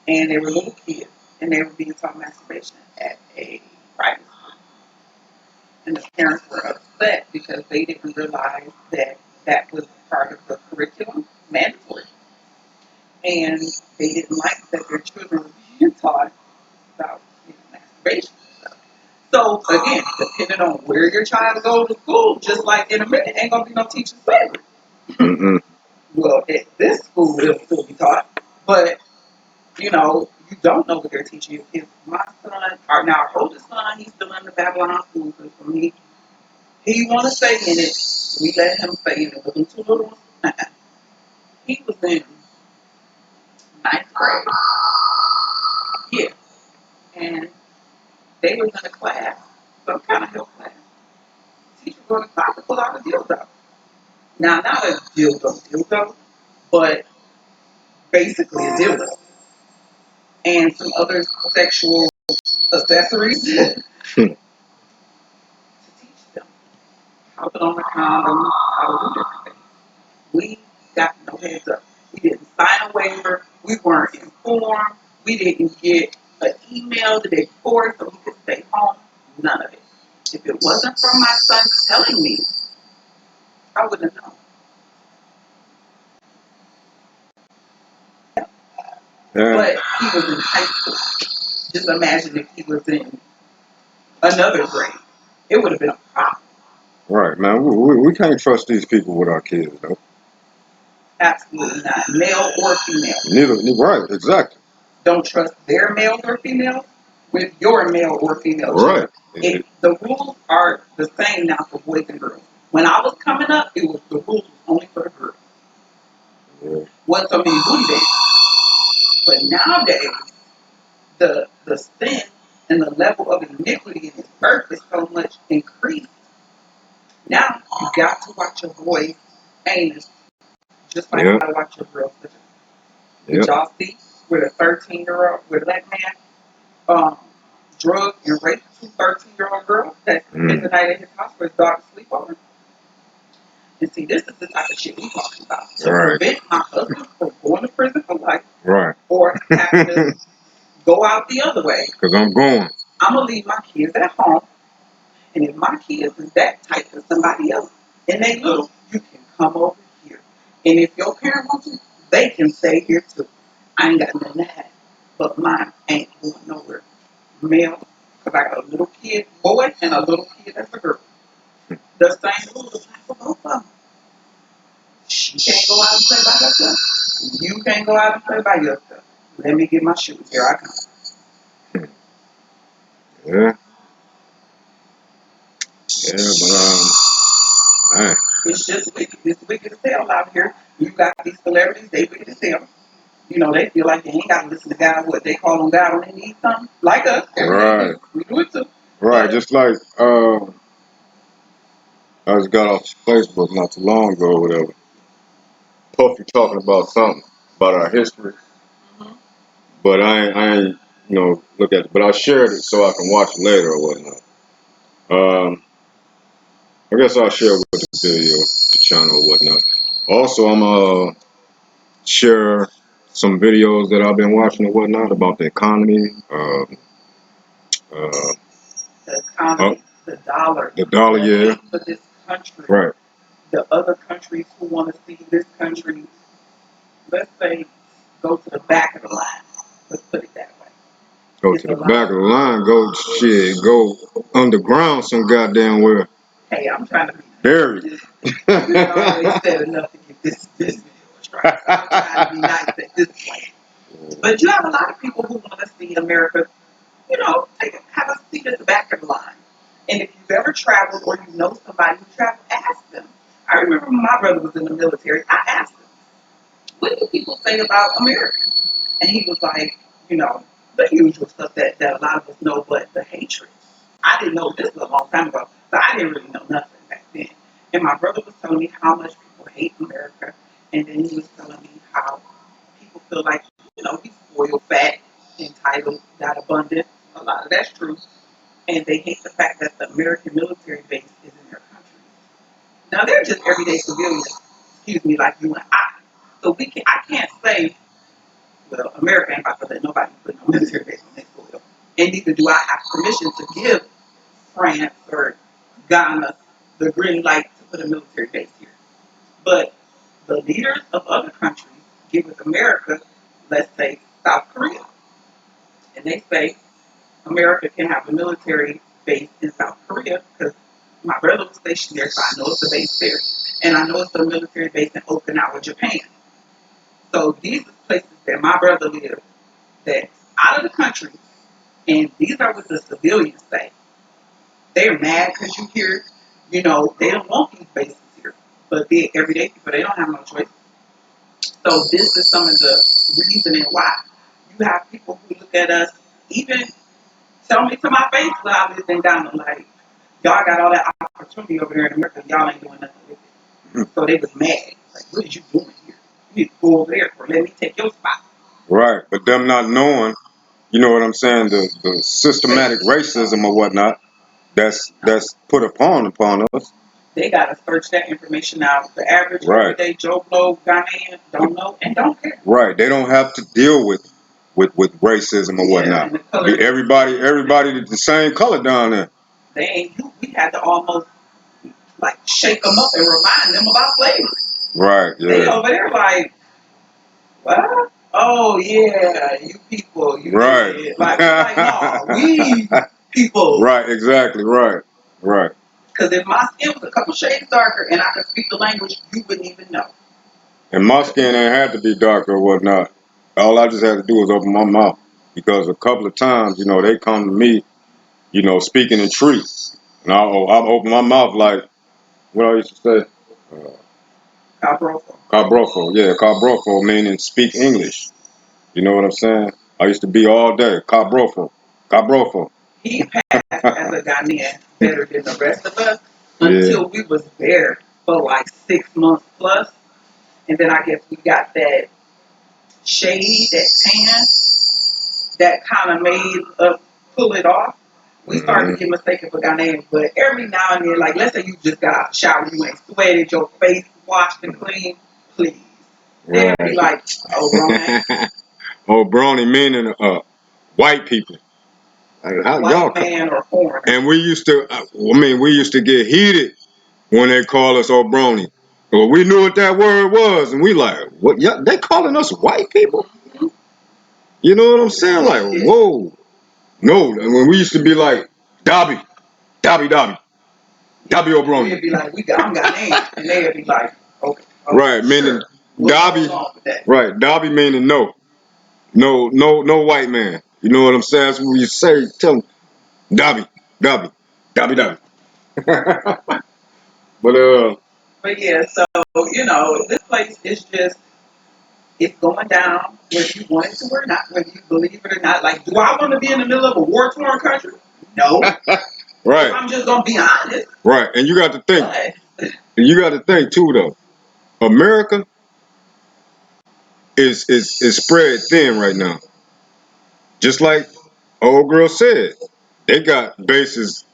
and they were little kids, and they were being taught masturbation at a private school, and the parents were upset because they didn't realize that that was part of the curriculum, mandatory, and they didn't like that their children were being taught about masturbation. So again, depending on where your child goes to school, just like in a minute, ain't gonna be no teacher's favorite. Mm-mm. Well, at this school, it'll still be taught, but you don't know what they're teaching you. If my son, or now our oldest son, he's still in the Babylon school system. He want to stay in it. We let him stay in it. But them two little ones, he was in ninth grade. Yeah, and they was in a class, some kind of health class. Teacher was about to pull out a dildo. Now, not a dildo, but basically a dildo and some other sexual accessories to teach them how to put on a condom, how to do different things. We got no heads up. We didn't sign a waiver. We weren't informed. We didn't get an email the day before so we could stay home. None of it. If it wasn't for my son telling me, I wouldn't have known. Yeah. But he was in high school. Just imagine if he was in another grade. It would have been a problem. Right, man. We can't trust these people with our kids, though. Absolutely not. Male or female. Neither. Right, exactly. Don't trust their male or female with your male or female Right. children. The rules are the same now for boys and girls. When I was coming up, it was the rules only for the girls. Yeah. Wasn't so many booty bands. But nowadays, the sin and the level of iniquity in his birth is so much increased. Now you got to watch your boy's anus just like Yeah. how to watch your girl's vagina. Did Yeah. y'all see where the 13-year-old, where that man drug and raped two 13-year-old girls that spent the night at his house for his daughter's sleepover? And see, this is the type of shit we talking about. To Right. prevent my husband from going to prison for life Right. or having to go out the other way. Because I'm going. I'm going to leave my kids at home. And if my kids is that tight to somebody else and they little, you can come over here. And if your parent wants to, they can stay here too. I ain't got nothing to have. But mine ain't going nowhere. Male, because I got a little kid boy and a little kid that's a girl. The same rules apply for both of them. She can't go out and play by herself. You can't go out and play by yourself. Let me get my shoes. Here I come. Yeah. Yeah, but It's just wicked. It's wicked as hell out here. You got these celebrities, they wicked as hell. They feel like they ain't got to listen to God, what they call them God when they need something. Like us. right. We do it too. Right. Just like I just got off Facebook not too long ago or whatever. Puffy talking about something about our history, Mm-hmm. but I ain't look at it. But I shared it so I can watch it later or whatnot. I guess I'll share with the video, the channel or whatnot. Also, I'm share some videos that I've been watching or whatnot about the economy. Uh, The economy, the dollar. the dollar, yeah. For this country. Right. The other countries who want to see this country, let's say, go to the back of the line. Let's put it that way. Go It's to a the lot. back of the line. Go underground some goddamn where. Hey, I'm trying to be Buried. You already said enough to get this video a try. So I'm trying to be nice at this point. But you have a lot of people who want to see America, have a seat at the back of the line. And if you've ever traveled or you know somebody who traveled, ask them. I remember when my brother was in the military, I asked him, what do people say about America? And he was like, the usual stuff that a lot of us know, but the hatred. I didn't know this was a long time ago, so I didn't really know nothing back then. And my brother was telling me how much people hate America, and then he was telling me how people feel like, he's spoiled, fat, entitled, got abundance. A lot of that's true. And they hate the fact that the American military base is in their country. Now they're just everyday civilians, excuse me, like you and I. So I can't say, well, America ain't about to let nobody put no military base on their soil. And neither do I have permission to give France or Ghana the green light to put a military base here. But the leaders of other countries give with America, let's say South Korea, and they say America can have a military base in South Korea because my brother was stationed there, so I know it's a base there. And I know it's a military base in Okinawa, Japan. So these are places that my brother lives that's out of the country, and these are what the civilians say. They're mad because you hear, they don't want these bases here. But they everyday people, they don't have no choice. So this is some of the reasoning why you have people who look at us, even tell me to my face when I lived in Ghana, like, y'all got all that opportunity over there in America, y'all ain't doing nothing with it. So they was mad. Like, what are you doing here? You need to go over there or let me take your spot. Right, but them not knowing, you know what I'm saying, the systematic racism or whatnot that's put upon us. They gotta search that information out. The average everyday Joe Blow Ghanaian don't know and don't care. Right, they don't have to deal with racism or whatnot. Everybody the same color down there. They ain't. We had to almost like shake them up and remind them about slavery. Right. Yeah. They over there like, what? Oh yeah, you people, you right. did. Like no, we people. Right. Exactly. Right. Right. Because if my skin was a couple shades darker and I could speak the language, you wouldn't even know. And my skin ain't had to be darker or whatnot. All I just had to do was open my mouth, because a couple of times, they come to me, speaking in trees, and I'll open my mouth like what I used to say. Cabrofo. Cabrofo, yeah, cabrofo meaning speak English. You know what I'm saying? I used to be all day, cabrofo, cabrofo. He passed as a Ghanaian better than the rest of us until we was there for like 6 months plus. And then I guess we got that shade, that tan, that kind of made us pull it off. We started to get mistaken for Ghanaians, but every now and then, like let's say you just got out the shower, you ain't sweated, your face washed and clean, please. They'd be like, oh, Brony. Oh, Brony meaning white people. White man or foreigner. And we used to, we used to get heated when they call us O'Brony. Well, we knew what that word was, and we like, what? Yeah, they calling us white people? Mm-hmm. You know what I'm saying? Like, whoa. No, when we used to be like, Dobby, Dobby, Dobby, Dobby O'Brony. We'd be like, I'm Ghanaian, and they'd be like, okay. Right, meaning Dobby. Right, Dobby meaning no white man. You know what I'm saying? That's what we say. Tell them, Dobby, Dobby, Dobby, Dobby. But yeah, so this place is just, it's going down whether you want it to or not, whether you believe it or not. Like, do I want to be in the middle of a war-torn country? No. Right. If I'm just gonna be honest. Right, and you got to think. Too, though. America is spread thin right now. Just like old girl said, they got bases,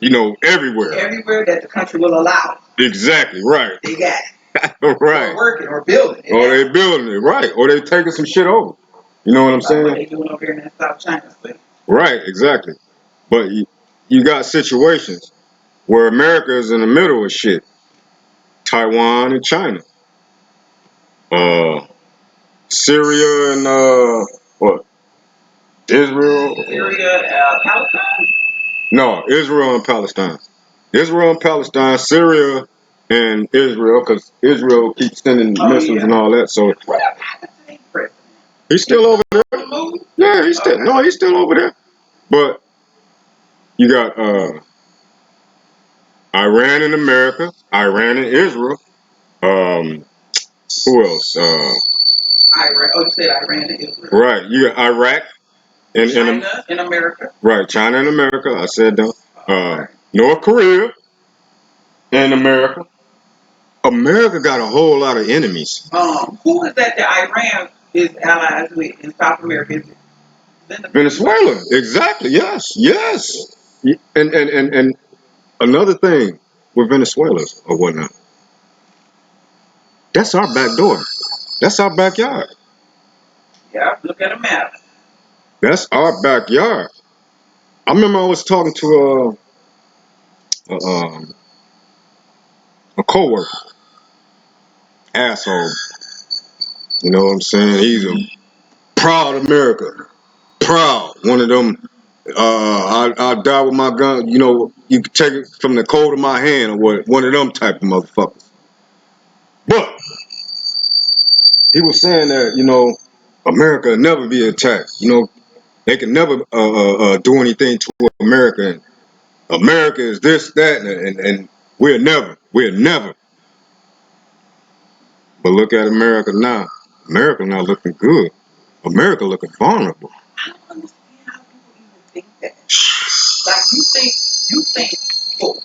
everywhere. Everywhere that the country will allow. Exactly, right. They got it. Right. Or working or building it. Or they building it, right. Or they taking some shit over. You know what I'm saying? What they doing over here in that South China space. Right, exactly. But you got situations where America is in the middle of shit. Taiwan and China. Syria and what? Israel? Syria, Palestine? No, Israel and Palestine. Israel and Palestine, Syria and Israel, because Israel keeps sending missiles and all that. So he's still over there. Yeah, he's still over there. But you got Iran and America, Iran and Israel. Who else? Iran. Oh, you said Iran and Israel. Right. You got Iraq and China and America. Right, China and America. I said that. North Korea. in America. America got a whole lot of enemies. Who is that Iran is allies with in South America? Is it Venezuela. Exactly. Yes. Yes. And another thing with Venezuela or whatnot, that's our back door. That's our backyard. Yeah, look at a map. That's our backyard. I remember I was talking to a coworker, asshole. You know what I'm saying? He's a proud America, proud. One of them. I'll die with my gun. You know, you can take it from the cold of my hand or what? One of them type of motherfuckers. But he was saying that America will never be attacked. They can never do anything to America. And America is this, that, and we're never. But look at America now. America not looking good. America looking vulnerable. I don't understand how people even think that. Like you think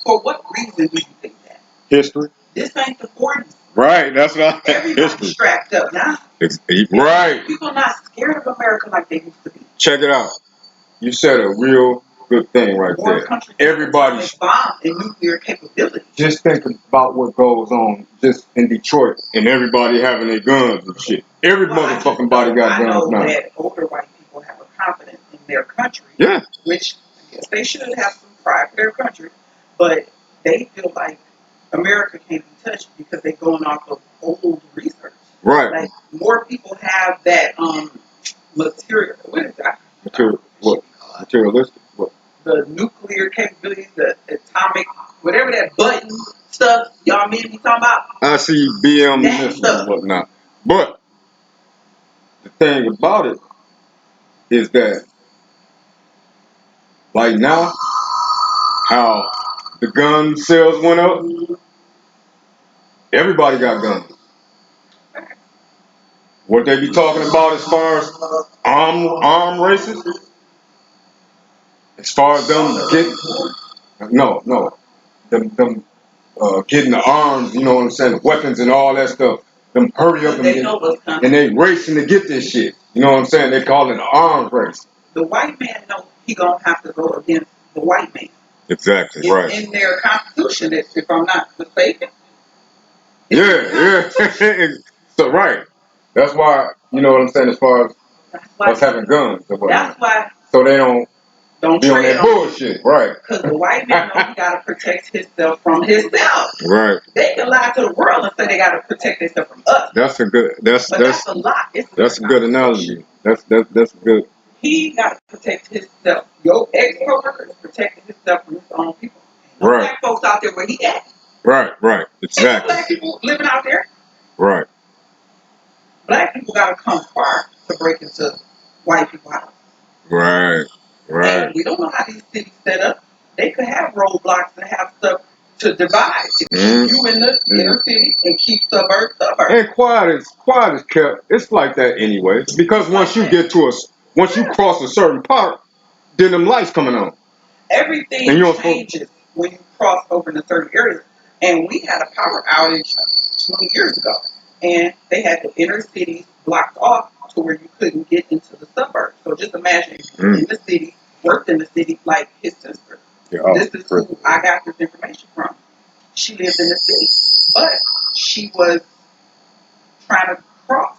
for what reason do you think that? History. This ain't the 40s. Right, that's what Everybody's strapped up now. Right. People are not scared of America like they used to be. Check it out. You said a real good thing right there. Everybody's bomb and nuclear capability. Just think about what goes on just in Detroit and everybody having their guns and shit. Every motherfucking body got guns now. I know that older white people have a confidence in their country. Yeah. Which I guess they should have some pride for their country. But they feel like America can't be touched because they're going off of old research. Right. Like more people have that material. What is that? Material. What? Materialistic. What? The nuclear capabilities, the atomic, whatever that button stuff y'all men be talking about. I see BM missiles and whatnot. But the thing about it is that, like now, how the gun sales went up, everybody got guns. What they be talking about as far as armed races, as far as them getting, them getting the arms, you know what I'm saying, the weapons and all that stuff, them hurry up and they racing to get this shit. You know what I'm saying? They call it an arms race. The white man knows he gonna have to go against the white man. Exactly, it's right. In their constitution, if I'm not mistaken. Yeah. So right. That's why, you know what I'm saying, as far as us having guns and whatnot. That's why. So they don't be on that trade bullshit, right? Because the white man knows he gotta protect himself from himself. Right. They can lie to the world and say they gotta protect themselves from us. That's a good. That's a lot. That's a good analogy. That's good. He gotta protect himself. Your ex-coworker is protecting himself from his own people. No Right. black folks out there where he at. Right. Exactly. Ain't no black people living out there. Right. Black people gotta come far to break into white people's house. Right. And we don't know how these cities set up. They could have roadblocks and have stuff to divide to keep you in the inner city and keep suburbs. And quiet is kept. It's like that anyway. Because once you cross a certain part, then them lights coming on. Everything changes when you cross over into certain areas. And we had a power outage 20 years ago. And they had the inner cities blocked off to where you couldn't get into the suburbs. So just imagine in the city, worked in the city like his sister. This is who I got this information from. She lived in the city, but she was trying to cross.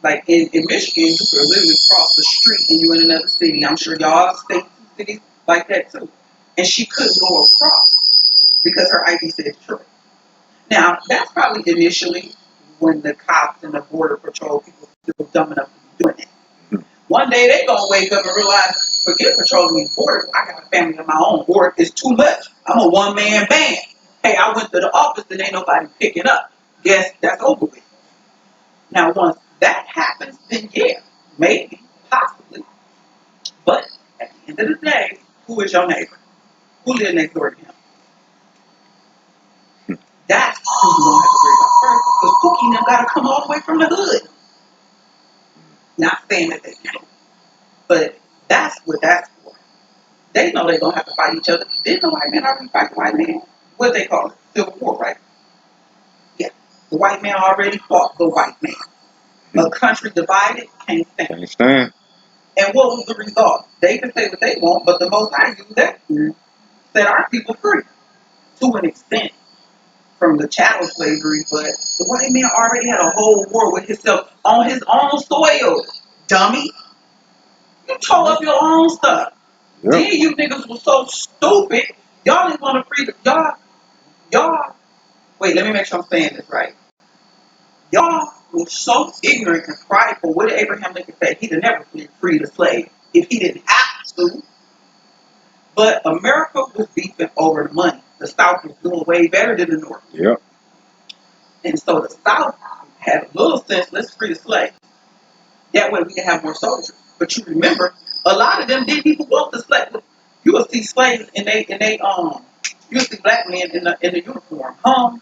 Like in Michigan, you could literally cross the street and you in another city. I'm sure y'all states and cities like that too. And she couldn't go across because her ID said Detroit. Now, that's probably initially when the cops and the border patrol people still dumb enough to be doing it. One day they gonna wake up and realize, forget patrolling these borders. I got a family of my own. Or it's too much. I'm a one-man band. Hey, I went to the office and ain't nobody picking up. Guess that's over with. Now, once that happens, then yeah, maybe, possibly. But at the end of the day, who is your neighbor? Who lives next door to him? That's who you don't have to worry about first. Because Pookie and them got to come all the way from the hood. Not saying that they don't, but that's what that's for. They know they don't have to fight each other. Didn't the white man already fight the white man? what they call it, Civil War, right? Yeah. The white man already fought the white man. A country divided can't stand. Can't stand. And what was the result? They can say what they want, but the Most High used that to set our people free to an extent from the chattel slavery. But the white man already had a whole war with himself on his own soil, dummy. You tore up your own stuff. Yep. Then you niggas was so stupid. Y'all didn't want to free the y'all. Wait, let me make sure I'm saying this right. Y'all were so ignorant and prideful. What did Abraham Lincoln say? He'd have never freed a slave if he didn't have to. But America was beefing over the money. The South was doing way better than the North. Yep. And so the South had a little sense, let's free the slaves. That way we can have more soldiers. But you remember, a lot of them didn't even want the slaves. You will see slaves you'll see black men in the uniform.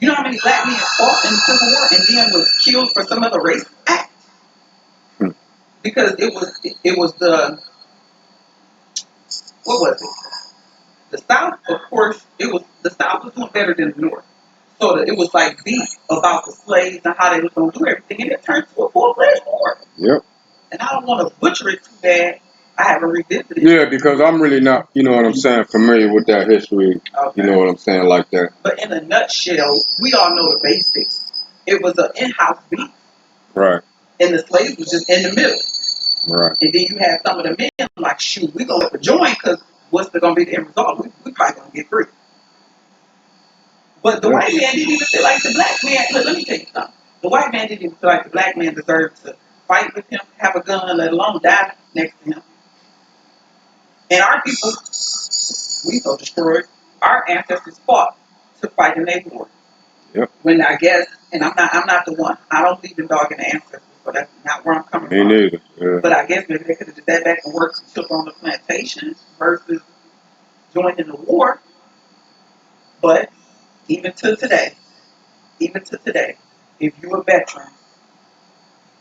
You know how many black men fought in the Civil War and then was killed for some other racist act? Hmm. Because it was the what was it? The South, of course, the South was doing better than the North. So it was like beef about the slaves and how they was gonna do everything, and it turned to a full-fledged war. Yep. And I don't want to butcher it too bad. I haven't revisited it. Yeah, because I'm really not, you know what I'm saying, familiar with that history. Okay. You know what I'm saying, like that. But in a nutshell, we all know the basics. It was an in-house beef. Right. And the slaves was just in the middle. Right. And then you had some of the men like, shoot, we gonna let the join because what's going to be the end result? We probably gonna get free. But the white man didn't even feel like the black man. Look, let me tell you something. The white man didn't even feel like the black man deserved to fight with him, have a gun, let alone die next to him. And our people, we so destroyed. Our ancestors fought to fight in their war. Yep. When I guess, and I'm not the one. I don't believe in dogging the ancestors, so that's not where I'm coming Me from. neither. Yeah. But I guess maybe they could have did that back and worked and took on the plantation versus joining the war. But even to today, if you're a veteran,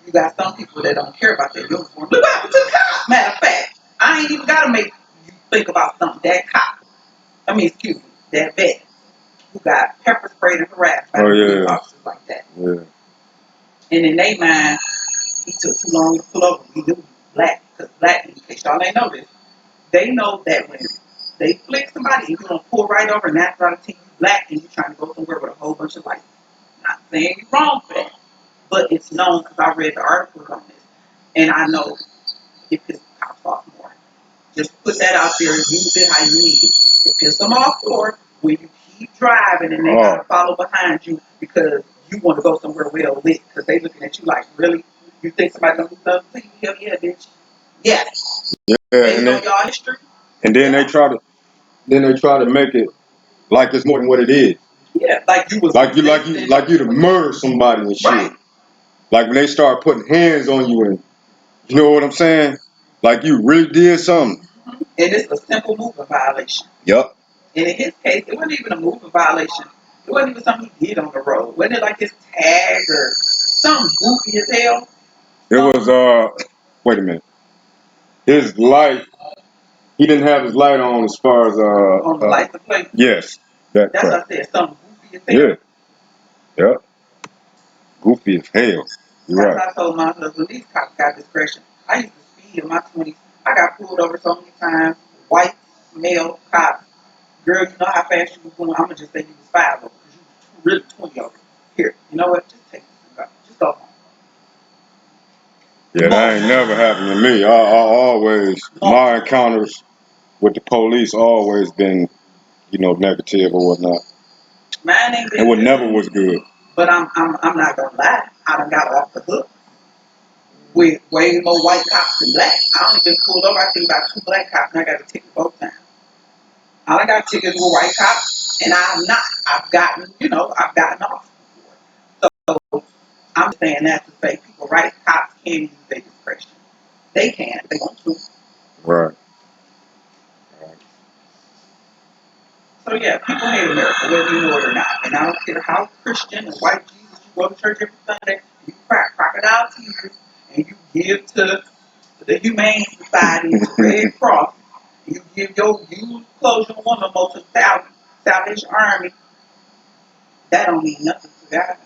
you got some people that don't care about their uniform. Look what happened to the cop. Matter of fact, I ain't even got to make you think about something. That cop, excuse me, that vet who got pepper sprayed and harassed by the police officers like that. Yeah. And in their mind, he took too long to pull over. He knew he was black. Because black, in case y'all ain't know this, they know that when they flick somebody and you don't pull right over and that's out of team, you black and you're trying to go somewhere with a whole bunch of lights. Not saying you're wrong for that. But it's known because I read the articles on this. And I know it pisses cops off more. Just put that out there and use it how you need it. It pisses them off more when you keep driving and they gotta follow behind you because you want to go somewhere well lit because they looking at you like, really? You think somebody gonna do something to you? Hell yeah, bitch. Yes. Yeah. Based on y'all history. And then they try to make it like it's more than what it is. Yeah, like you was like you to murder somebody and shit. Right. Like when they start putting hands on you and you know what I'm saying? Like you really did something. And it's a simple movement violation. Yep. And in his case, it wasn't even a movement violation. It wasn't even something he did on the road. Wasn't it like his tag or something goofy as hell? It was wait a minute. His light, he didn't have his light on as far as on the license plate. Yes. That's what I said, something goofy as hell. Yeah. Yep. Goofy as hell. You're right. I told my husband, these cops got discretion. I used to speed in my 20s. I got pulled over so many times. White male cop. Girl, you know how fast you was going. I'm going to just say you was 5 over because you was really 20 over. Here, you know what? Just take this and go. Just go home. Yeah, that ain't never happened to me. I always, my encounters with the police always been, you know, negative or whatnot. Mine ain't been It would never was good. But I'm not gonna lie. I done got off the hook with way more white cops than black. I only been pulled over, I think about 2 black cops, and I got a ticket both times. I done got tickets with white cops, and I've gotten off before. So I'm saying that to say people, right? Cops can use their discretion. They can if they want to. Right. So yeah, people hate America, whether you know it or not. And I don't care how Christian and white Jesus you go to church every Sunday, you cry crocodile tears and you give to the Humane Society, the Red Cross, and you give you close your woman more to Salvation Army, that don't mean nothing to God.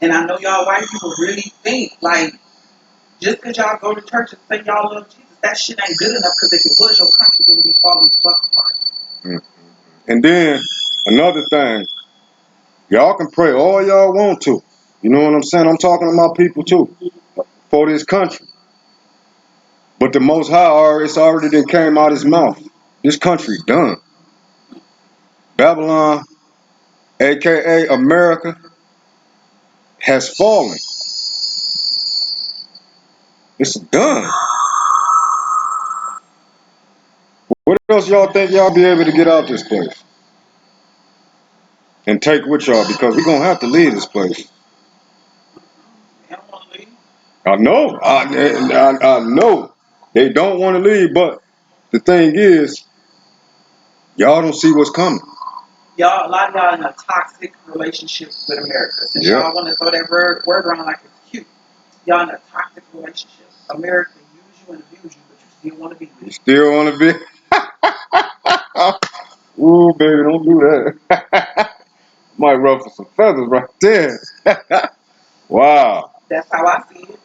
And I know y'all white people really think like just because y'all go to church and say y'all love Jesus, that shit ain't good enough. Because if it was, your country wouldn't be falling the fuck apart. Mm. And then another thing, y'all can pray all y'all want to. You know what I'm saying? I'm talking to my people too for this country. But the Most High, it's already done came out his mouth. This country done. Babylon, aka America, has fallen. It's done. What else y'all think y'all be able to get out this place and take with y'all? Because we're gonna have to leave this place. They don't want to leave. I know. I know. They don't want to leave, but the thing is, y'all don't see what's coming. Y'all, a lot of y'all in a toxic relationship with America. Since Yep. y'all want to throw that word around like it's cute. Y'all in a toxic relationship. America use you and abuse you, but you still want to be with You it. still want to be? Ooh, baby, don't do that. Might ruffle some feathers right there. Wow. That's how I see it.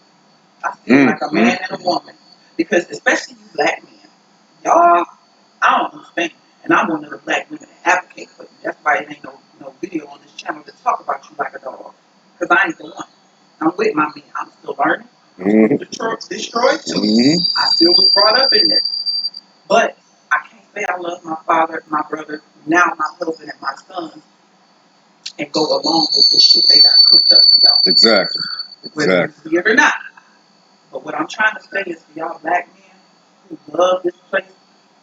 I see it like a man and a woman. Because especially you black men, y'all, I don't understand. And I'm one of the black women that advocate for you. That's why it ain't no video on this channel to talk about you like a dog. Because I ain't the one. I'm with my men. I'm still learning. I'm still destroyed too. I still was brought up in there. But I can't say I love my father, my brother, now my husband and my sons, and go along with this shit they got cooked up for y'all. Exactly. Whether you see it or not. But what I'm trying to say is for y'all black men who love this place,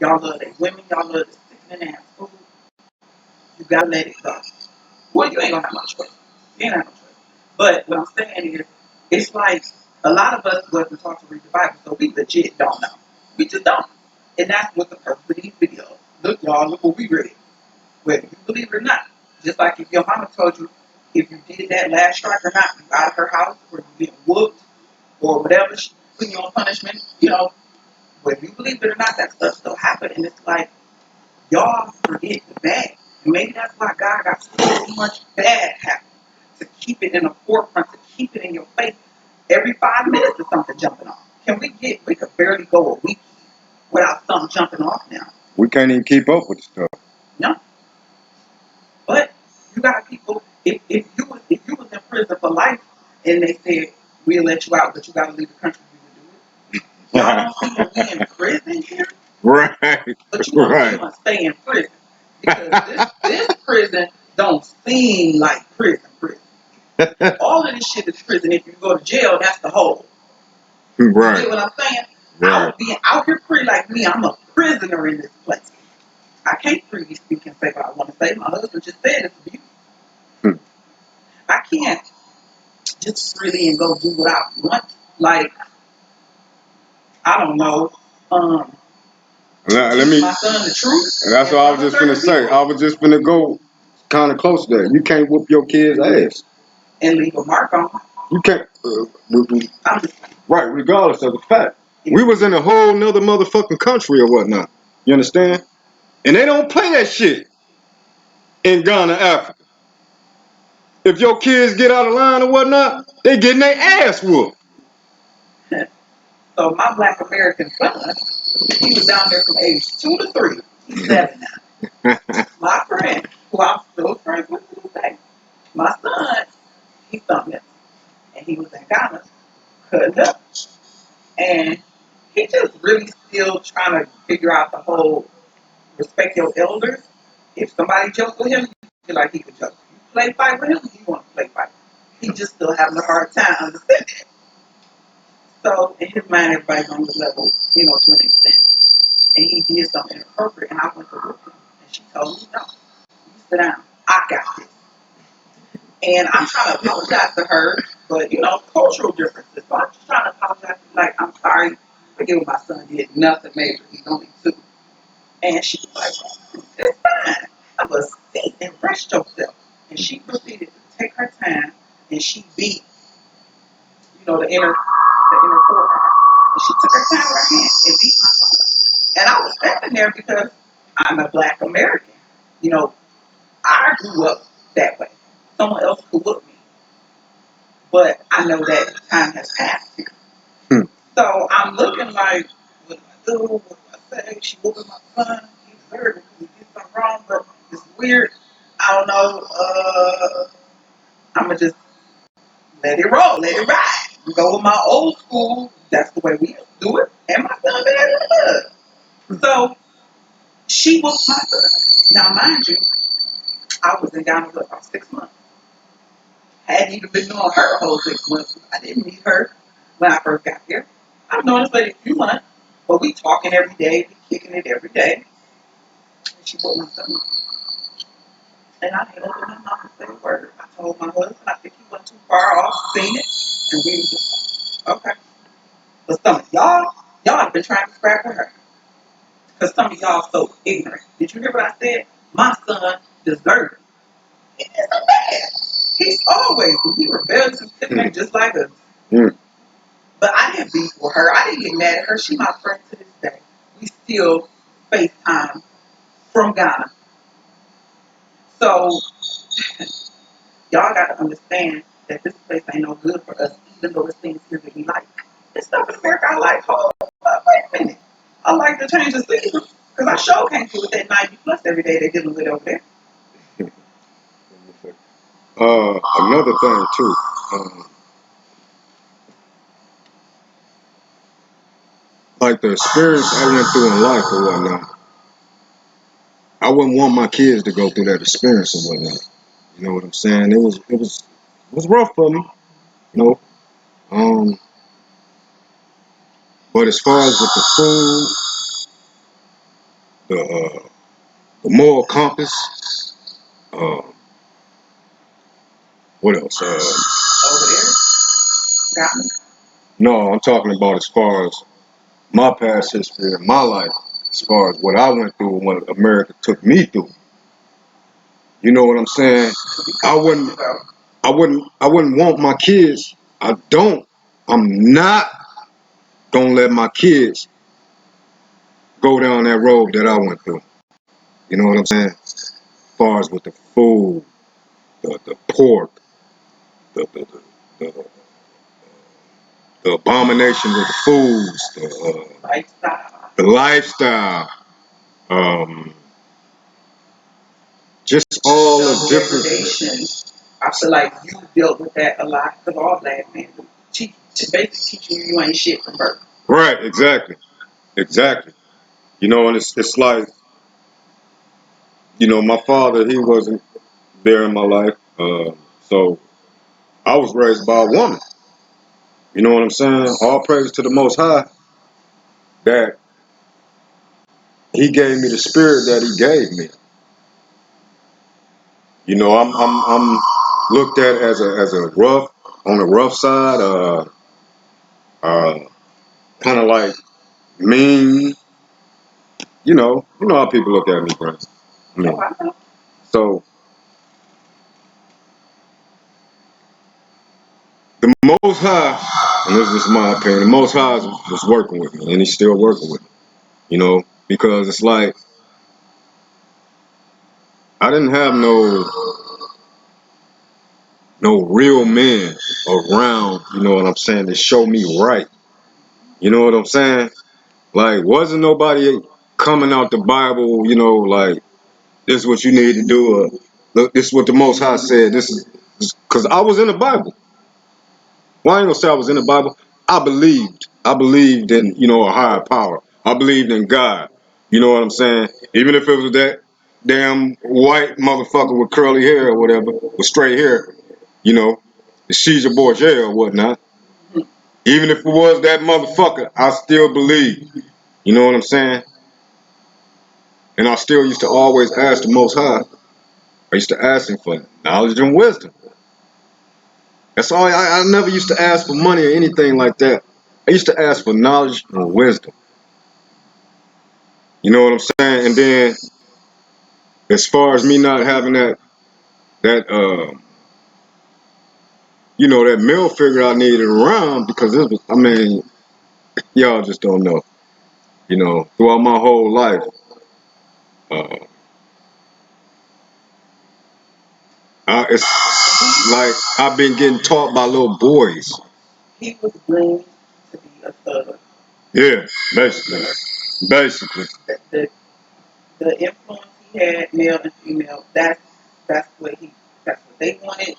y'all love their women, y'all love the sickening ass food, you gotta let it go. Well, you ain't gonna have no choice. You ain't gonna have no choice. But what I'm saying is, it's like a lot of us wasn't taught to read the Bible, so we legit don't know. We just don't. And that's what the purpose of these videos. Look, y'all, look what we read. Whether you believe it or not. Just like if your mama told you if you did that last strike or not, you out of her house, or you get whooped, or whatever, she put you on punishment, whether you believe it or not, that stuff still happened. And it's like, y'all forget the bad. And maybe that's why God got so much bad happen. To keep it in the forefront, to keep it in your face. Every 5 minutes there's something jumping off. We could barely go a week without something jumping off now. We can't even keep up with the stuff. No. But you got people, if you was in prison for life and they said, we'll let you out, but you gotta leave the country, you would do it. Y'all don't see that we in prison here? Right. But you want to stay in prison. Because this prison don't seem like prison. All of this shit is prison. If you go to jail, that's the hole. Right. You get what I'm saying? Right. I would be out here free like me. I'm a prisoner in this place. I can't freely speak and say what I want to say. My husband just said it's abuse. I can't just freely and go do what I want. Like, I don't know. Let teach me. my son the truth. That's what I was just gonna say. I was just gonna go kind of close to that. You can't whoop your kid's ass. And leave a mark on him. You can't. Right, regardless of the fact. We was in a whole nother motherfucking country or whatnot. You understand? And they don't play that shit in Ghana, Africa. If your kids get out of line or whatnot, they getting their ass whooped. So my black American son, he was down there from age 2 to 3. He's 7 now. My friend, who I'm still friends with to this day, my son, he's something else. And he was in Ghana, cutting up. And he just really still trying to figure out the whole respect your elders. If somebody jokes with him, you feel like he could joke. You play fight with him, he want to play fight. He just still having a hard time understanding it. So in his mind, everybody's on the level, to an extent. And he did something inappropriate, and I went to look him. And she told me, no, you sit down. I got this. And I'm trying to apologize to her, but, cultural differences. So I'm just trying to apologize. Like, I'm sorry. Forget what my son did. Nothing major. He's only 2. And she was like, it's fine. I was sit and rest yourself. And she proceeded to take her time, and she beat, the inner forearm. And she took her time with her hand and beat my son. And I was standing there because I'm a Black American. You know, I grew up that way. Someone else grew up me, but I know that time has passed here. Hmm. So I'm looking like, what do I do? What do I say? She whooping my son. He deserved it because he did something wrong, but it's weird. I don't know. I'm gonna just let it roll, let it ride. We go with my old school. That's the way we used to do it. And my son been in the mud. So she was my son. Now, mind you, I was in Ghana for about 6 months. Hadn't even been knowing her whole 6 months. I didn't meet her when I first got here. I've known this lady a few months, but we talking every day, we kicking it every day. And she put my son up. And I didn't open my mouth and say a word. I told my husband I think he went too far off, seen it, and we were just like, okay. But some of y'all have been trying to scrap with her. Because some of y'all so ignorant. Did you hear what I said? My son deserves it. It isn't bad. He's always, he rebels and things just like us. Mm. But I didn't beef with her. I didn't get mad at her. She my friend to this day. We still FaceTime from Ghana. So y'all got to understand that this place ain't no good for us, even though it's things here that we like. It's stuff in America I like. Hold up, wait a minute. I like to change the season because I sure can't do with that 90 plus every day they're dealing with over there. Another thing too, like the experience I went through in life or whatnot, I wouldn't want my kids to go through that experience or whatnot. You know what I'm saying? It was rough for me, you know. Um, but as far as with the food, the moral compass, uh, what else? Over there, got me. No, I'm talking about as far as my past history in my life, as far as what I went through and what America took me through. You know what I'm saying? I wouldn't, So, I wouldn't want my kids. I'm not gonna let my kids go down that road that I went through. You know what I'm saying? As far as with the food, the pork, the, the abomination with the foods, lifestyle, the lifestyle, um, just all the self different. degradation. I feel like you dealt with that a lot because all black men do. Basically teaching you ain't shit from birth. Right, exactly, exactly. You know, and it's like, you know, my father, he wasn't there in my life, so I was raised by a woman. You know what I'm saying? All praise to the Most High that He gave me the spirit that He gave me. You know, I'm looked at as a rough on the rough side, uh, kind of like mean. You know how people look at me, bro. I Oh, mean, I know. so the Most High, and this is my opinion, the Most High was working with me, and He's still working with me. You know, because it's like I didn't have no real men around. You know what I'm saying? To show me right. You know what I'm saying? Like, wasn't nobody coming out the Bible, you know, like, this is what you need to do, or look, this is what the Most High said. This is because I was in the Bible. Well, I ain't gonna say I was in the Bible. I believed. I believed in, you know, a higher power. I believed in God. You know what I'm saying? Even if it was that damn white motherfucker with curly hair or whatever, with straight hair, you know, the Caesar Borgia or whatnot. Even if it was that motherfucker, I still believe. You know what I'm saying? And I still used to always ask the Most High. I used to ask Him for knowledge and wisdom. That's all. I never used to ask for money or anything like that. I used to ask for knowledge and wisdom. You know what I'm saying? And then, as far as me not having that you know, that male figure I needed around, because this was, I mean, y'all just don't know. throughout my whole life, uh, it's like I've been getting taught by little boys. He was groomed to be a thug. Yeah, basically, basically. The, the influence he had, male and female, that's what he that's what they wanted.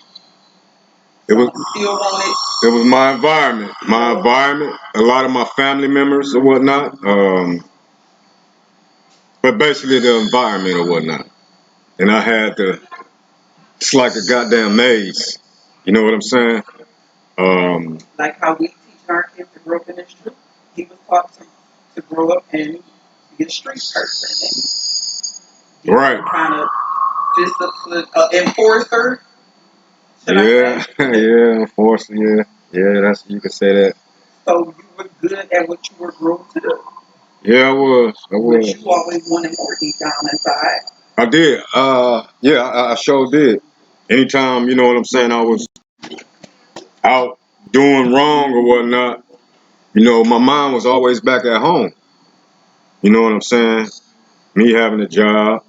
It was Some still want it. it was my environment, a lot of my family members or whatnot. But basically the environment or whatnot. And I had to. It's like a goddamn maze. You know what I'm saying? Um, Like how we teach our kids to grow up in the street. He was taught to grow up and be a street person and be right. some kind of discipline enforcer, should I Yeah, say? yeah, unfortunately, yeah, that's you can say that. So you were good at what you were groomed to do, Yeah, I which you was. always wanted more deep down inside. I did. Yeah, I sure did. Anytime, you know what I'm saying, I was out doing wrong or whatnot, my mind was always back at home. You know what I'm saying? Me having a job,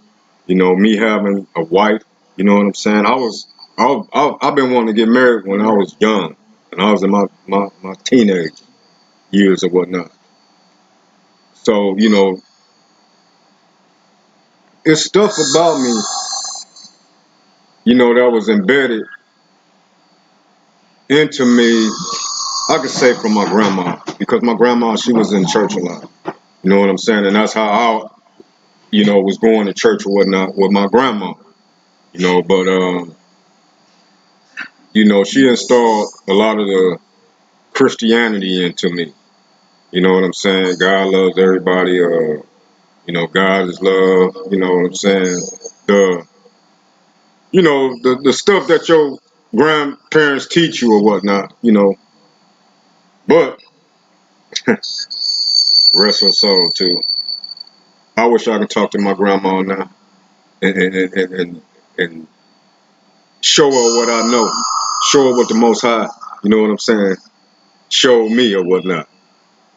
me having a wife. You know what I'm saying? I've been wanting to get married when I was young, and I was in my teenage years or whatnot. So, it's stuff about me, that was embedded into me, I could say from my grandma, because my grandma, she was in church a lot. You know what I'm saying? And that's how was going to church or whatnot with my grandma, but, she installed a lot of the Christianity into me. You know what I'm saying? God loves everybody. God is love. You know what I'm saying? The, the stuff that your grandparents teach you or whatnot, but rest her soul too. I wish I could talk to my grandma now and show her what I know, show her what the Most High, you know what I'm saying, show me or whatnot,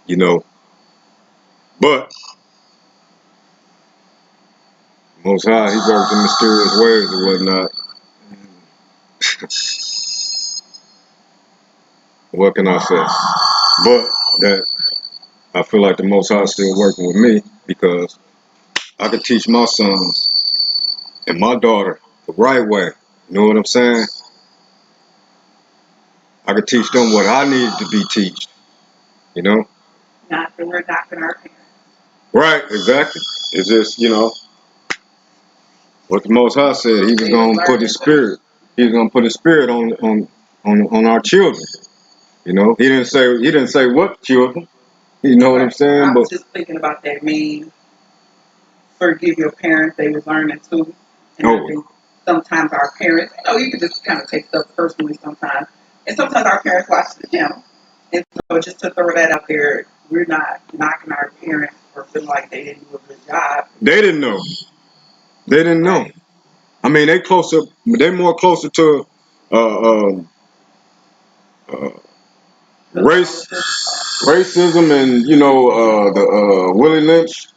you know. But Most High, He works in mysterious ways or whatnot. What can I say? But that I feel like the Most High is still working with me because I could teach my sons and my daughter the right way. You know what I'm saying? I could teach them what I needed to be taught. You know? Not that we're knocking our parents. Right, exactly. It's just, what the Most High said, He was They was gonna put His learning too. spirit. He was gonna put His spirit on our children. He didn't say what children. You know what I'm Right. saying? I But was just thinking about that meme, forgive your parents, they was learning too. And I oh, think sometimes our parents, you can just kind of take stuff personally sometimes. And sometimes our parents watch the channel. And so just to throw that out there, we're not knocking our parents or feeling like they didn't do a good job. they didn't know. They didn't know. Right. I mean, they more closer to uh, um, uh, race, Catholicism, racism, and the Willie Lynch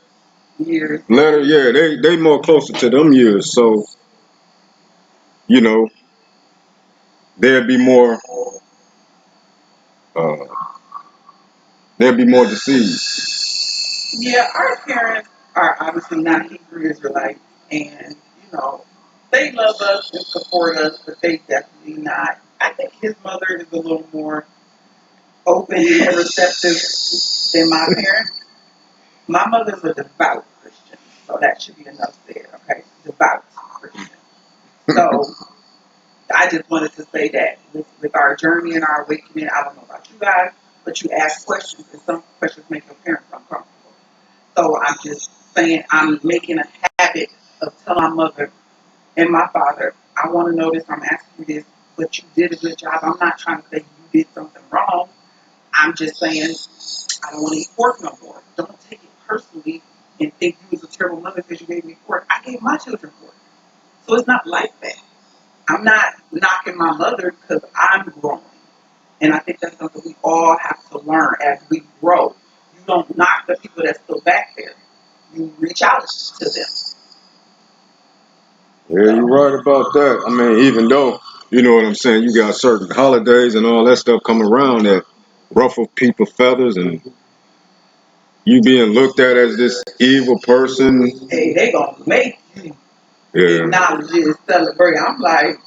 years. letter. Yeah, they more closer to them years. So you know, there'd be more uh, there'd be more deceived. Yeah, our parents are obviously not Hebrew Israelites, and they love us and support us, but they definitely not. I think his mother is a little more open and receptive than my parents. My mother's a devout Christian, so that should be enough there. Okay, devout Christian. So I just wanted to say that with our journey and our awakening, I don't know about you guys, but you ask questions, and some questions make your parents uncomfortable. So I'm just saying I'm making a habit of telling my mother and my father, I want to know this, I'm asking you this, but you did a good job. I'm not trying to say you did something wrong. I'm just saying I don't want to eat pork no more. Don't take it personally and think you was a terrible mother because you gave me pork. I gave my children pork. So it's not like that. I'm not knocking my mother because I'm growing. And I think that's something we all have to learn as we grow. don't knock the people that's still back there. You reach out to them. Yeah, you're right about that. I mean, even though, you know what I'm saying, you got certain holidays and all that stuff coming around that ruffle people's feathers and you being looked at as this evil person. Hey, they gonna make you Yeah, acknowledge it and celebrate. I'm like,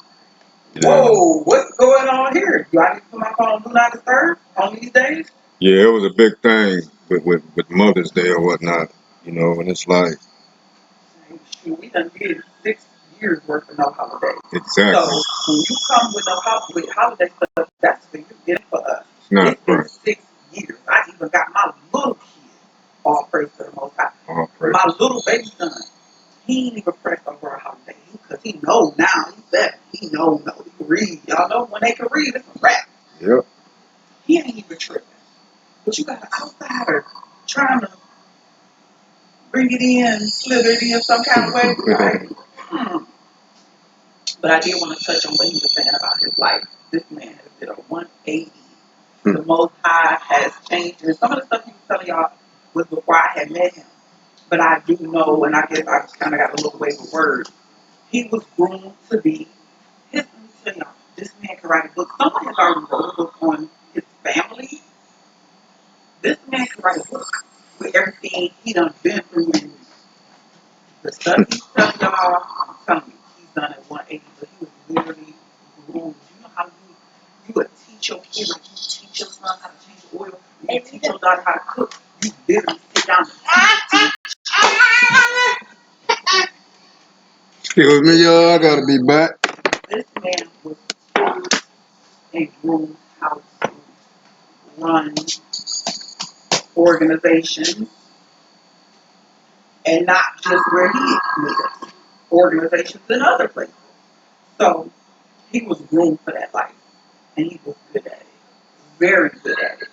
yeah. whoa, what's going on here? Do I need to put my phone on do not disturb on these days? Yeah, it was a big thing with Mother's Day or whatnot, you know, and it's like, Shoot, we done did 6 years worth of no holidays. exactly. So when you come with with holiday stuff, that's for you, get it for us. It's not It's been right. 6 years. I even got my little kid, all praise to the Most High. All praise. My little baby son, he ain't even pressed over a holiday because he know now. He's 7. He know he can read. Y'all know when they can read, it's a rap. Yep. He ain't even tripping. But you got an outsider trying to bring it in, slither it in some kind of way. Like, But I did want to touch on what he was saying about his life. This man has did a 180. The Most High has changed. And some of the stuff he was telling y'all was before I had met him. But I do know, and I guess I kind of got a little way with words. He was groomed to be. Let me tell y'all, this man can write a book. Someone has already wrote a book on his family. This man can write a book with everything he done been through and the stuff he's telling y'all, I'm telling you, he's done it 180, but he was literally groomed. You know how you would teach your kid, like you teach your son how to change the oil, you teach your daughter how to cook, you literally sit down and Excuse me, y'all. I gotta be back. this man was taught and groomed how to run organizations, and not just where he lives, organizations in other places. So he was groomed for that life, and he was good at it, very good at it.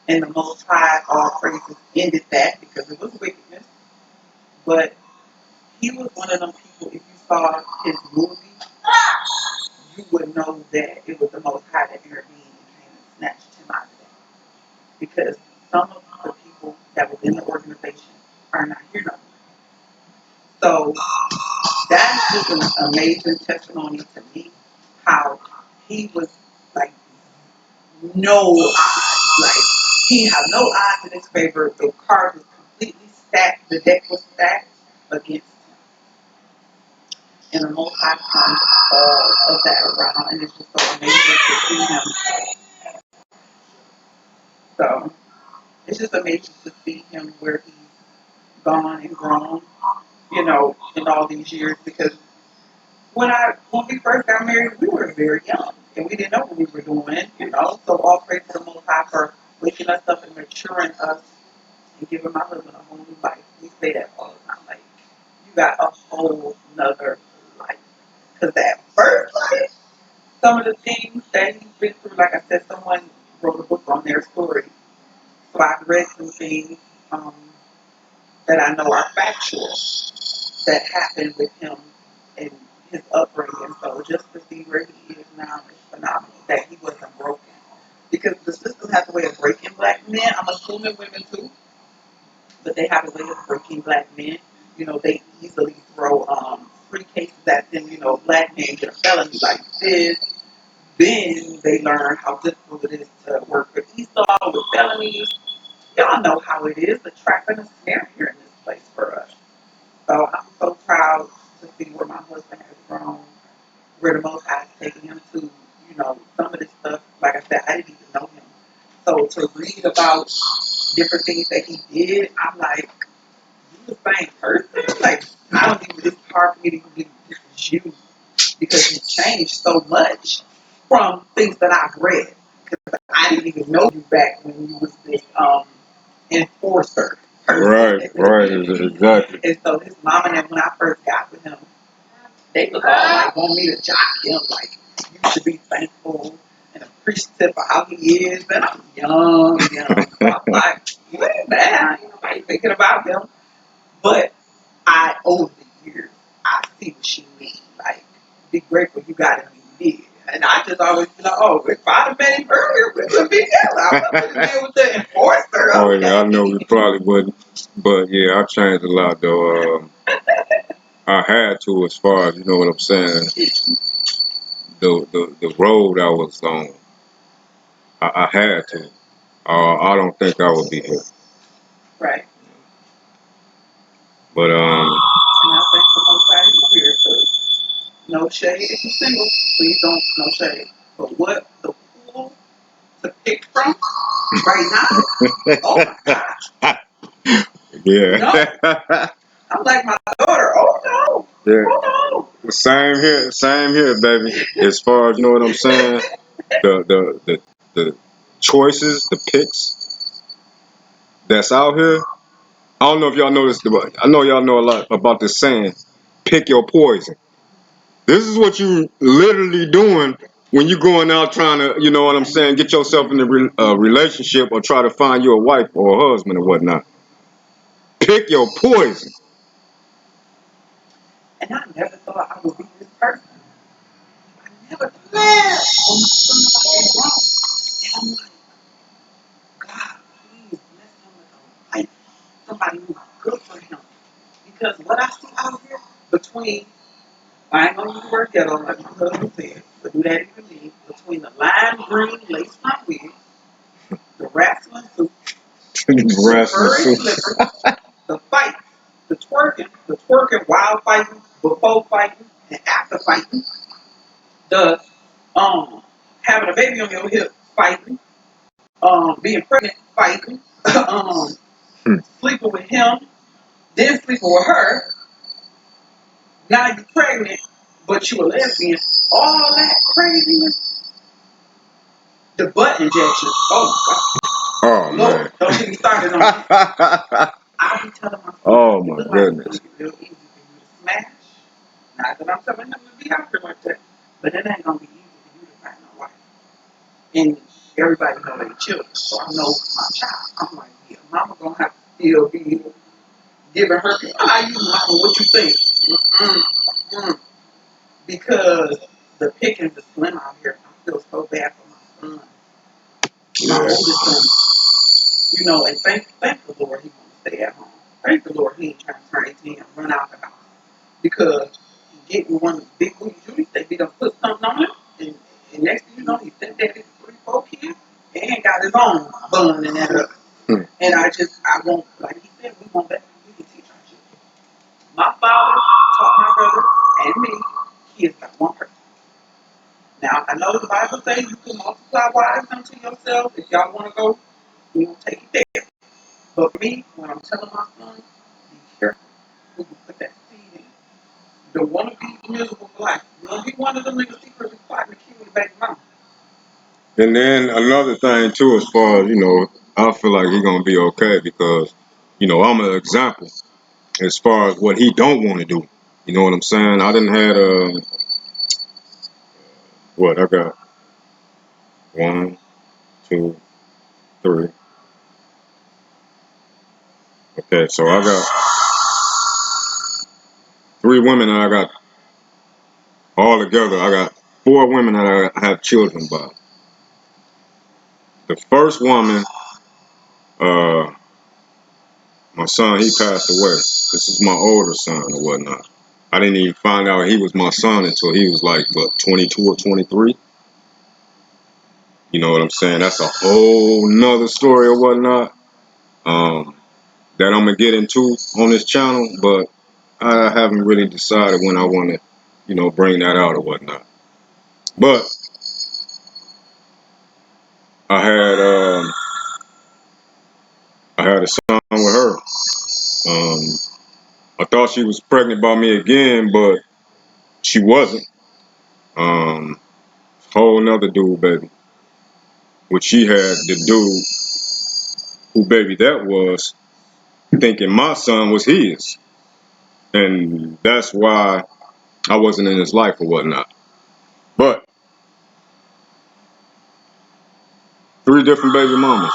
And the Most High, all praises, ended that because it was wickedness. But he was one of them people, if you saw his movie, you would know that it was the Most High that intervened and came and snatched him out of that. Because some of the people that was in the organization are not here no more. So that's just an amazing testimony to me, how he was like no odds. Like he had no odds in his favor. The card was completely stacked. The deck was stacked against him. And the Most High turned all of that around, and it's just so amazing to see him. So it's just amazing to see him where he's gone and grown, in all these years. Because when we first got married, we were very young and we didn't know what we were doing. So all praise to the Most High for waking us up and maturing us and giving my husband a whole new life. We say that all the time, like you got a whole nother life. Because that first life, some of the things that he's been through, like I said, someone wrote a book on their story. So I've read some things that I know are factual that happened with him and his upbringing. So just to see where he is now is phenomenal. That he wasn't broken. Because the system has a way of breaking black men. I'm assuming women too, but they have a way of breaking black men. They easily throw free cases at them. Black men get a felony like this. Then they learn how difficult it is to work with Esau with felonies. Y'all know how it is, the trap and the snare here in this place for us. So I'm so proud to see where my husband has grown, where the Most High is taking him to. Some of this stuff, like I said, I didn't even know him. So to read about different things that he did, I'm like, you the same person? Like, I don't even, it's hard for me to even believe this is you because you changed so much from things that I've read. Because I didn't even know you back when you was this enforcer person. Right, exactly. And so his mom and them, when I first got with him, they was all like, want me to jock him, like, you should be thankful and appreciative for how he is. And I'm young. So I'm like, you ain't bad. Ain't nobody thinking about them. But over the years, I see what she means. Like, be grateful you got it when you did. And I just always be like, oh, if I'd have met him earlier, we wouldn't be together. I wouldn't have been with the enforcer. Oh yeah, I know we probably wouldn't, but yeah, I changed a lot though. I had to, as far as you know what I'm saying. The road I was on, I had to. I don't think I would be here. Right. But And I think the most side is here, because no shade if you're single. Please don't, no shade. But what the pool to pick from right now? Oh my gosh. No. yeah. I'm like my daughter. Oh no. Yeah. Oh Same here, baby. As far as you know what I'm saying, the choices, the picks that's out here. I don't know if y'all know this, but I know y'all know a lot about this saying, pick your poison. This is what you literally doing when you going out trying to, you know what I'm saying, get yourself in a relationship or try to find you a wife or a husband or whatnot. Pick your poison. no. And I never thought I would be this person. I never thought on my son about being wrong. And I'm like, God, please bless him with a wife, somebody who's good for him. Because what I see out here between, I ain't gonna use the word ghetto like my husband said, but do that even me, between the lime green lace front wig, the wrestling suit, the Wrestling furry suit. slippers, the fight, the twerking while fighting, before fighting, and after fighting, the having a baby on your hip fighting, being pregnant fighting, sleeping with him, then sleeping with her. Now you're pregnant, but you a lesbian. All that craziness. The butt injection. Oh Oh God, man. Lord, don't get me started on that. I be telling my son, Oh it my look like it's goodness. gonna be real easy for you to smash. Not that I'm telling them to be out there like that, but it ain't gonna be easy for you to find a wife. And everybody know they children, so I know my child. I'm like, yeah, mama gonna have to still be giving her. You know how you mama, what you think? Mm-mm, mm, because the pickings is slim out here. I feel so bad for my son, my Yeah. oldest son. You know, and thank the Lord he wants to stay at home. Thank the Lord he ain't trying to turn 18 and run out the house. Because he get with one of the big booty Judy, they done put something on him, and next thing you know, he sent that his 3, 4 kids and got his own bun and that up. Hmm. And I won't, like he said, we won't let we can teach our children. My father taught my brother and me, he is like one person. Now, I know the Bible says you can multiply wives unto yourself. If y'all want to go, we will take it there. But for me, when I'm telling my son, be careful who you put that seed in. You don't want to be miserable for life. You want to be one of them niggas secretly plotting to kill your baby mama. And then another thing too, as far as, you know, I feel like he's gonna be okay because, you know, I'm an example as far as what he don't want to do. You know what I'm saying? I didn't had what I got 1, 2, 3. Okay, so I got 3 women that I got all together. I got 4 women that I have children by. The first woman, uh, my son, he passed away. This is my older son or whatnot. I didn't even find out he was my son until he was like, what, 22 or 23? You know what I'm saying? That's a whole nother story or whatnot that I'm going to get into on this channel, but I haven't really decided when I want to, you know, bring that out or whatnot. But I had I had a son with her. I thought she was pregnant by me again, but she wasn't. Um, Whole nother dude, baby. Which she had the dude who baby that was thinking my son was his. And that's why I wasn't in his life or whatnot. But 3 different baby mamas.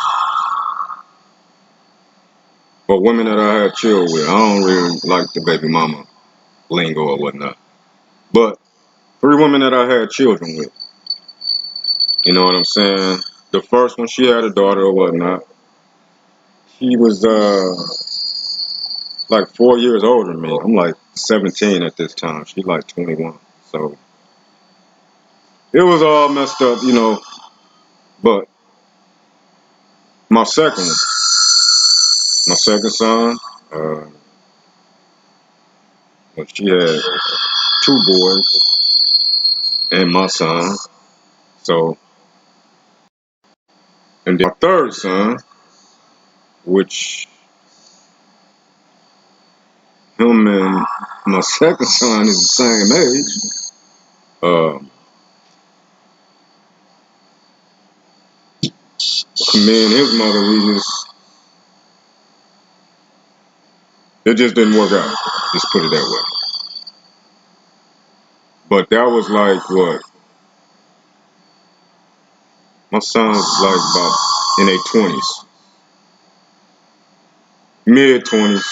But women that I had chill with. I don't really like the baby mama lingo or whatnot. But 3 women that I had children with. You know what I'm saying? The first one, she had a daughter or whatnot. She was like 4 years older than me. I'm like 17 at this time. She like 21. So it was all messed up, you know. But my second one, my second son, uh, well, she had two boys and my son. So, and then my third son, which him and my second son is the same age. Me and his mother, it just didn't work out. Just put it that way. But that was like what? My son's like about in their 20s, mid 20s,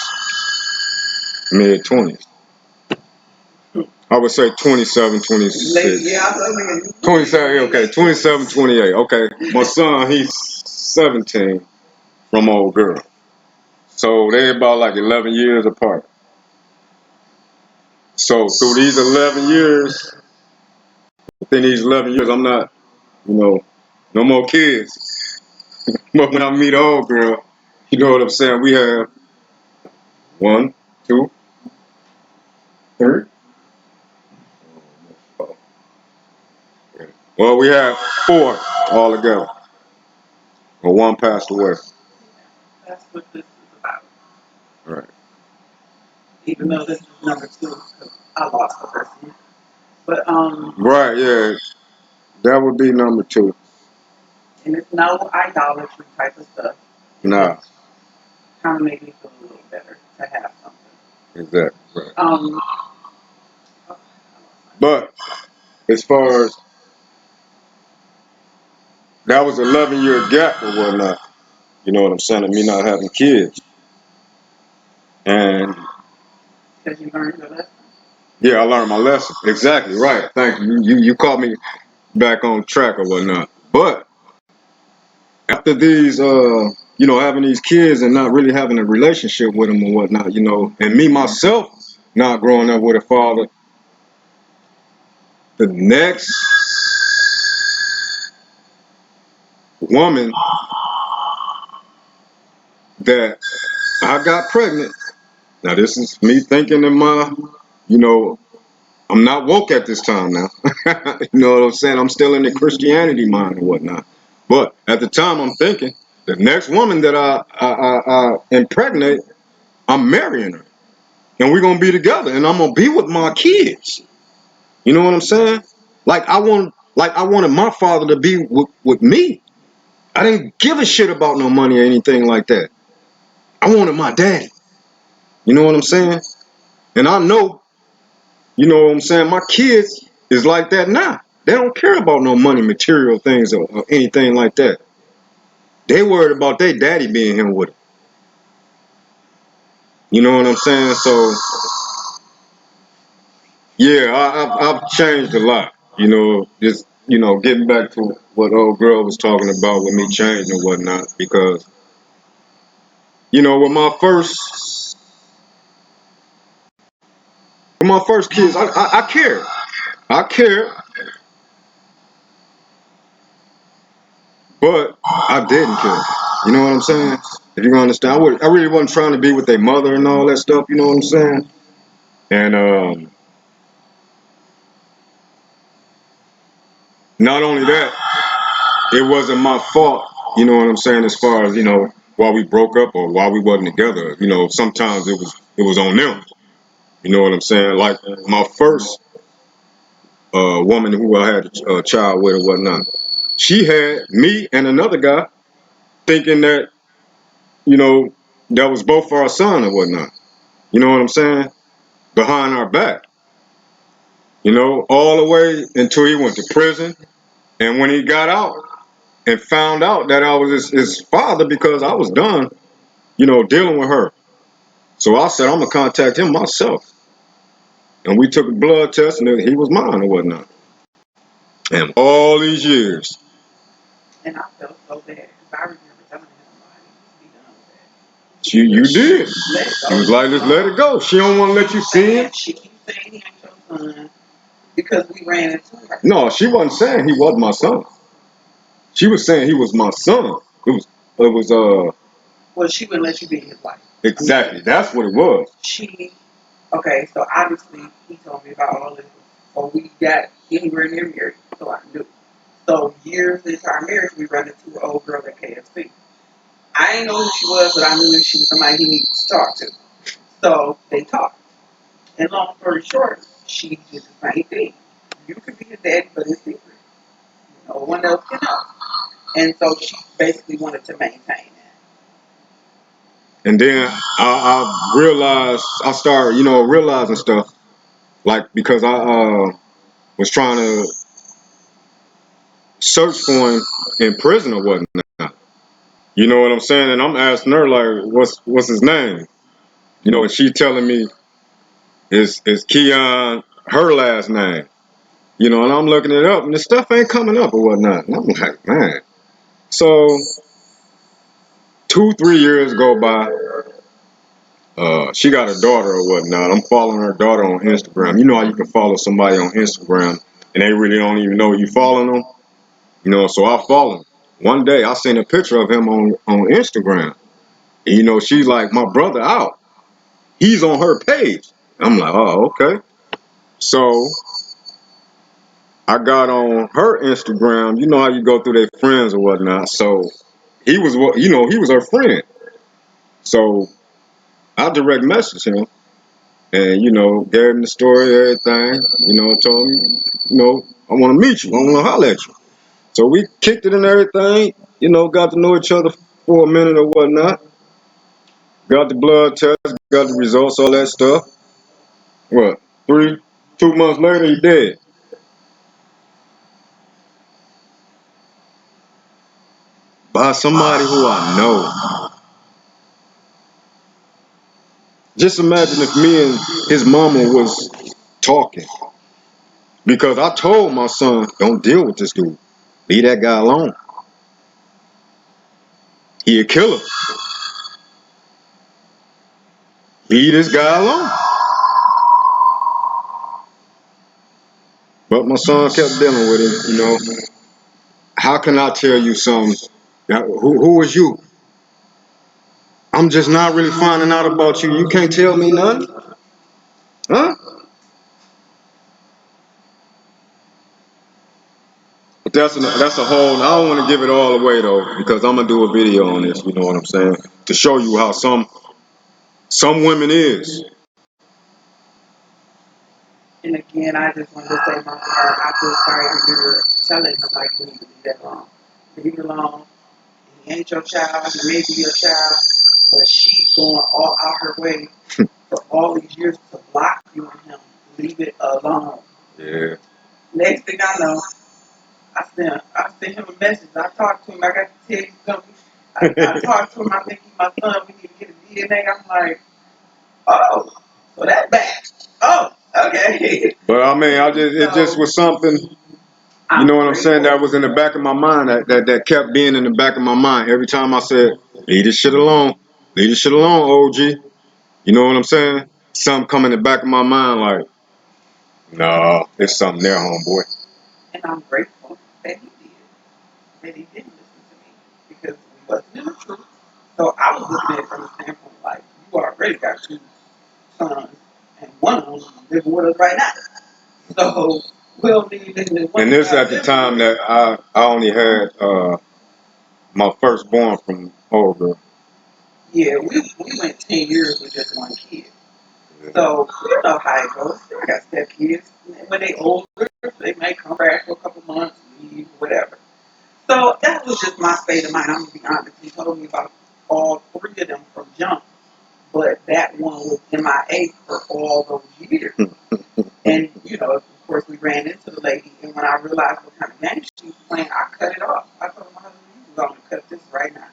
mid 20s. I would say 27, 26. Yeah, I was thinking 27, okay, 27, 28. Okay, my son, he's 17 from old girl. So they're about like 11 years apart. So through these 11 years, within these 11 years, I'm not, you know, no more kids. But when I meet old girl, you know what I'm saying? We have one, two, three. Well, we have four all together. Well, one passed away. that's what this is about. Right. Even though this is number two, because I lost the person. But Right, yeah. That would be number two. and it's no idolatry type of stuff. It Nah, just kind of made me feel a little better to have something. exactly. Right. Um, But as far as that was 11-year gap or whatnot, you know what I'm saying, of me not having kids. And because you learned your lesson. yeah, I learned my lesson. Exactly, right. Thank you. You caught me back on track or whatnot. But after these, you know, having these kids and not really having a relationship with them or whatnot, you know, and me myself not growing up with a father, the next woman that I got pregnant. Now this is me thinking in my, you know, I'm not woke at this time now. You know what I'm saying? I'm still in the Christianity mind and whatnot. But at the time, I'm thinking the next woman that I impregnate, I'm marrying her, and we're gonna be together, and I'm gonna be with my kids. You know what I'm saying? Like I wanted my father to be with me. I didn't give a shit about no money or anything like that. I wanted my daddy. You know what I'm saying? And I know, you know what I'm saying, my kids is like that now. They don't care about no money, material things, or anything like that. They worried about their daddy being here with them. You know what I'm saying? So, yeah, I've changed a lot. You know, just, you know, getting back to what old girl was talking about with me changing and whatnot. Because, you know, with my first kids, I cared. I cared, but I didn't care. You know what I'm saying? If you understand, I really wasn't trying to be with their mother and all that stuff. You know what I'm saying? And not only that, it wasn't my fault. You know what I'm saying? As far as, you know, why we broke up or why we wasn't together. You know, sometimes it was on them. You know what I'm saying? Like my first woman who I had a child with or whatnot, she had me and another guy thinking that, you know, that was both for our son or whatnot. You know what I'm saying? Behind our back. You know, all the way until he went to prison. And when he got out and found out that I was his father, because I was done, you know, dealing with her. So I said, I'm going to contact him myself. And we took a blood test and he was mine or whatnot. And all these years, And I felt so bad because I remember telling him, like, just be done with that. You did. Let it You go. was like, just let it go. She don't want to let you see him. She keeps saying he ain't your son because we ran into her. No, she wasn't saying he wasn't my son. She was saying he was my son. It was Well, she wouldn't let you be his wife. exactly. That's what it was. Okay, so obviously he told me about all this before we got anywhere near married, so I knew. So years into our marriage, we run into an old girl at KFC. I didn't know who she was, but I knew that she was somebody he needed to talk to. So they talked. And long story short, she did the same thing. You could be his daddy, but it's secret. No one else can know. And so she basically wanted to maintain that. And then I realized, I started, realizing stuff. Like, because I was trying to search for him in prison or whatnot. You know what I'm saying? And I'm asking her, like, what's his name? And she telling me it's Keon, her last name. And I'm looking it up, and the stuff ain't coming up or whatnot. And I'm like, man. So 2, 3 years go by. She got a daughter or whatnot. I'm following her daughter on Instagram. You know how you can follow somebody on Instagram and they really don't even know you following them? So I follow him. One day I seen a picture of him on Instagram. And, she's like, my brother out. He's on her page. I'm like, oh, okay. So I got on her Instagram. You know how you go through their friends or whatnot. So he was, he was her friend. So I direct message him and, gave him the story, everything, told him, I want to meet you. I want to holler at you. So we kicked it and everything, got to know each other for a minute or whatnot. Got the blood test, got the results, all that stuff. What, 2 months later, he dead. By somebody who I know. Just imagine if me and his mama was talking. Because I told my son, don't deal with this dude. Leave that guy alone. He a killer. Leave this guy alone. But my son kept dealing with it. How can I tell you something? Who is you? I'm just not really finding out about you. You can't tell me nothing? Huh? But that's a whole. I don't want to give it all away though, because I'm gonna do a video on this. You know what I'm saying? To show you how some women is. And again, I just wanted to say my part. I feel sorry to hear her telling him like you need to leave that alone. Leave it alone. He ain't your child. He may be your child, but she's going all out her way for all these years to block you and him. Leave it alone. Yeah. Next thing I know, I sent him a message. I talked to him. I got to tell you something. I talked to him. I think he's my son. We need to get a DNA. I'm like, oh, so that's bad. Oh, okay. But I mean, it just was something. You know what I'm saying? That was in the back of my mind. That kept being in the back of my mind every time I said, "Leave this shit alone. Leave this shit alone, OG." You know what I'm saying? Something come in the back of my mind like, nah, there's something there, homeboy. And I'm grateful that he did. That he didn't listen to me because we wasn't in the truth. So I was looking at it from the standpoint like, you already got 2 sons, and one of them living with us right now. So we don't need to. And this at the time that I only had my firstborn from over. Yeah, we went 10 years with just one kid. So you know how it goes. I got stepkids. When they older, they may come back for a couple months, leave, whatever. So that was just my state of mind. I'm gonna be honest. He told me about all 3 of them from jump, but that one was MIA for all those years. And of course, we ran into the lady, and when I realized what kind of game she was playing, I cut it off. I told my husband, "You going to cut this right now,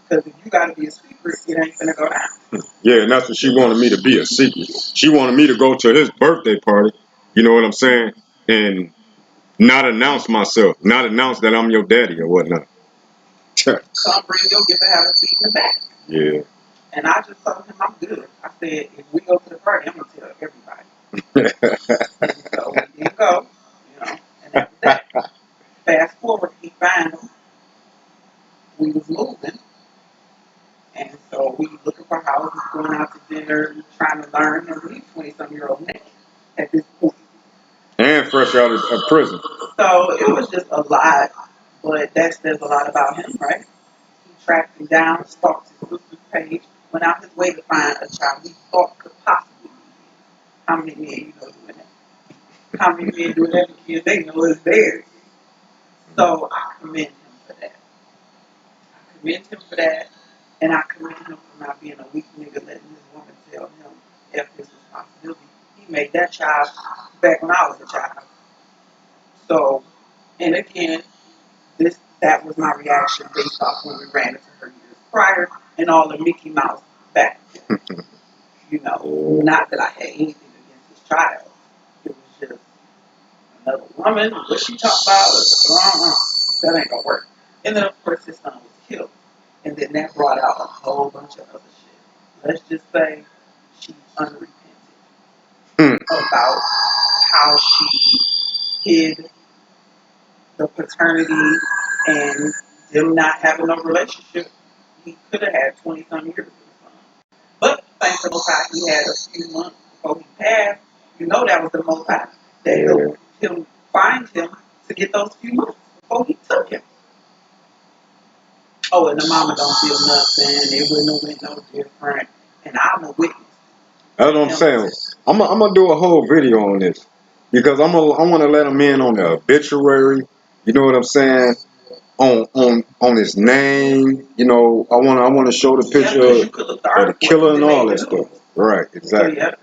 because if you got to be a secret, it ain't gonna go down." Yeah, and that's what she wanted me to be, a secret. She wanted me to go to his birthday party, you know what I'm saying, and not announce myself, not announce that I'm your daddy or whatnot. Come bring your gift and have a seat in the back. Yeah. And I just told him I'm good. I said, if we go to the party, I'm going to tell everybody. And so we did go, and that was that. Fast forward, he found we was moving. And so we looking for houses, going out to dinner, trying to learn. And he's 20-some-year-old man at this point. And fresh out of prison. So it was just a lot, but that says a lot about him, right? He tracked him down, stalked his sister's page, went out his way to find a child he thought could possibly be his. How many men you know doing that? How many men doing that for kids they know is theirs? So I commend him for that. I commend him for that, and I commend him for not being a weak nigga letting his woman tell him if his responsibility. He made that child back when I was a child. So, and again, that was my reaction based off when we ran into her years prior and all the Mickey Mouse back. Not that I had anything against this child. It was just another woman. What she talking about? That ain't gonna work. And then of course his son was killed. And then that brought out a whole bunch of other shit. Let's just say she's unrepentant about how she hid the paternity and them not having no relationship. He could have had 20-some years with his son. But thanks to the Most High, he had a few months before he passed. That was the Most High that helped him find him to get those few months before he took him. Oh, and the mama don't feel nothing. It wouldn't have went no different. And I'm a witness. That's what I'm saying. I'm gonna do a whole video on this because I want to let him in on the obituary. You know what I'm saying? On his name. I want to show the picture of the killer and all that stuff. Right. Exactly. So,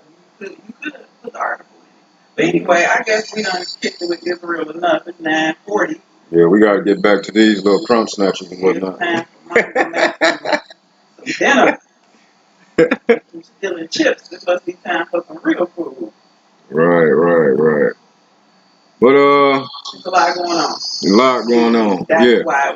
you could have put the article in it. But anyway, I guess we done kicked it with Israel enough. It's 9:40. Yeah, we gotta get back to these little crumb snatchers and whatnot. It's time for mom to make some dinner. Some stealing chips. It must be time for some real food. Right. But there's a lot going on. A lot going on. That's why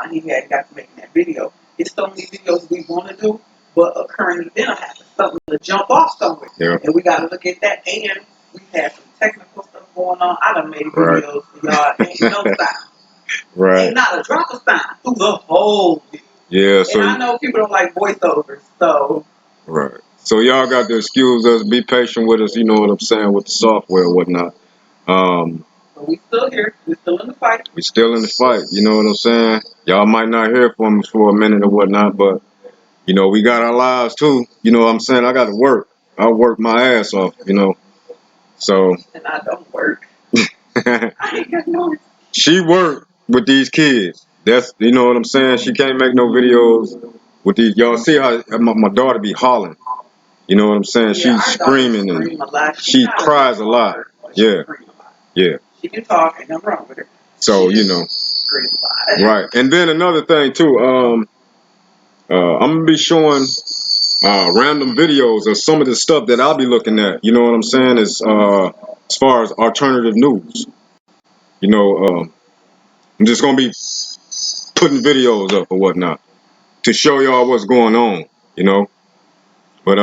he had got to making that video. It's so many videos we want to do, but a current event will happen. Something to jump off somewhere. Yeah. And we got to look at that. And we had some technical stuff going on. I done made videos for y'all. Ain't no sound. Right. Ain't not a drop of sound through the whole video. Yeah. So and I know people don't like voiceovers, so. Right. So y'all got to excuse us. Be patient with us. You know what I'm saying with the software and whatnot. But we still here. We still in the fight. We still in the fight. You know what I'm saying? Y'all might not hear from us for a minute or whatnot, but we got our lives too. You know what I'm saying? I got to work. I work my ass off. So. And I don't work. I ain't got no. She worked with these kids. That's what I'm saying. She can't make no videos with these. Y'all see how my daughter be hollering. You know what I'm saying? Yeah, She's screaming and she cries a lot. Yeah. She can talk, ain't nothing wrong with her. So Scream a lot. Right. And then another thing too. I'm gonna be showing random videos of some of the stuff that I'll be looking at. You know what I'm saying? As far as alternative news. I'm just gonna be putting videos up or whatnot to show y'all what's going on. But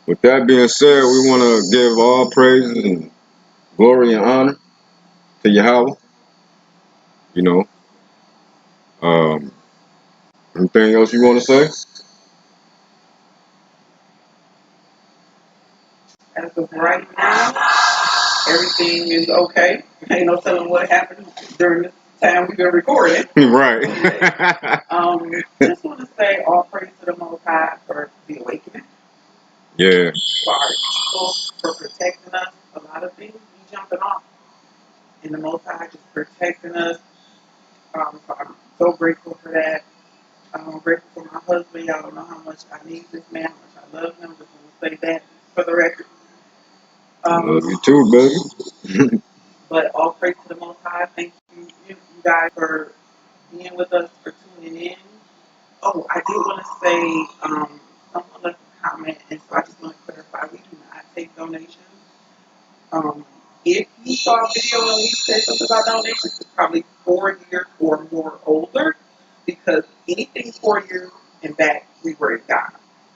with that being said, we want to give all praises and glory and honor to Yahweh. You know, um, anything else you want to say? As of right now, everything is okay. Ain't no telling what happened during the time we've been recording. Right. Just want to say all praise to the Most High for the awakening. Yeah. For our people, for protecting us. A lot of things we jumping off. And the Most High just protecting us. So I'm so grateful for that. I'm grateful for my husband. Y'all don't know how much I need this man, how much I love him. Just want to say that for the record. Love you too, baby. But all praise to the Most High. Thank you guys for being with us, for tuning in. Oh, I did want to say, someone left a comment, and so I just want to clarify, we do not take donations. If you saw a video and we said something about donations, it's probably 4 years or more older, because anything 4 years and back, we were in Ghana,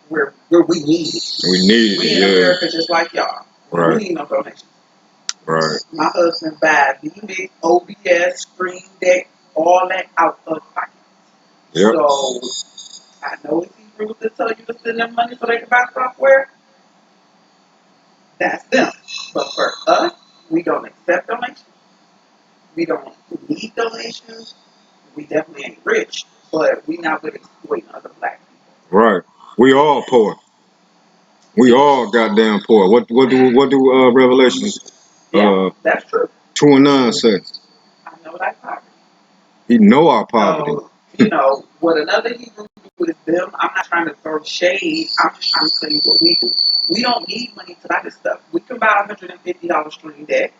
where we need it. We need We it, in yeah. America just like y'all. We Right, need no donations. right. My husband buys DMX, OBS, Stream Deck, all that out of pocket. Yep. So I know it's these rules that tell you to send them money so they can buy software. That's them. But for us, we don't accept donations. We don't need donations. We definitely ain't rich, but we not with exploiting other black people. Right. We all poor. We all goddamn poor. What do Revelations Yeah, that's true. 2:9 say? I know that poverty. He know our poverty. So, what another Hebrew do is them. I'm not trying to throw shade. I'm just trying to tell you what we do. We don't need money to buy this stuff. We can buy $150 Stream Deck.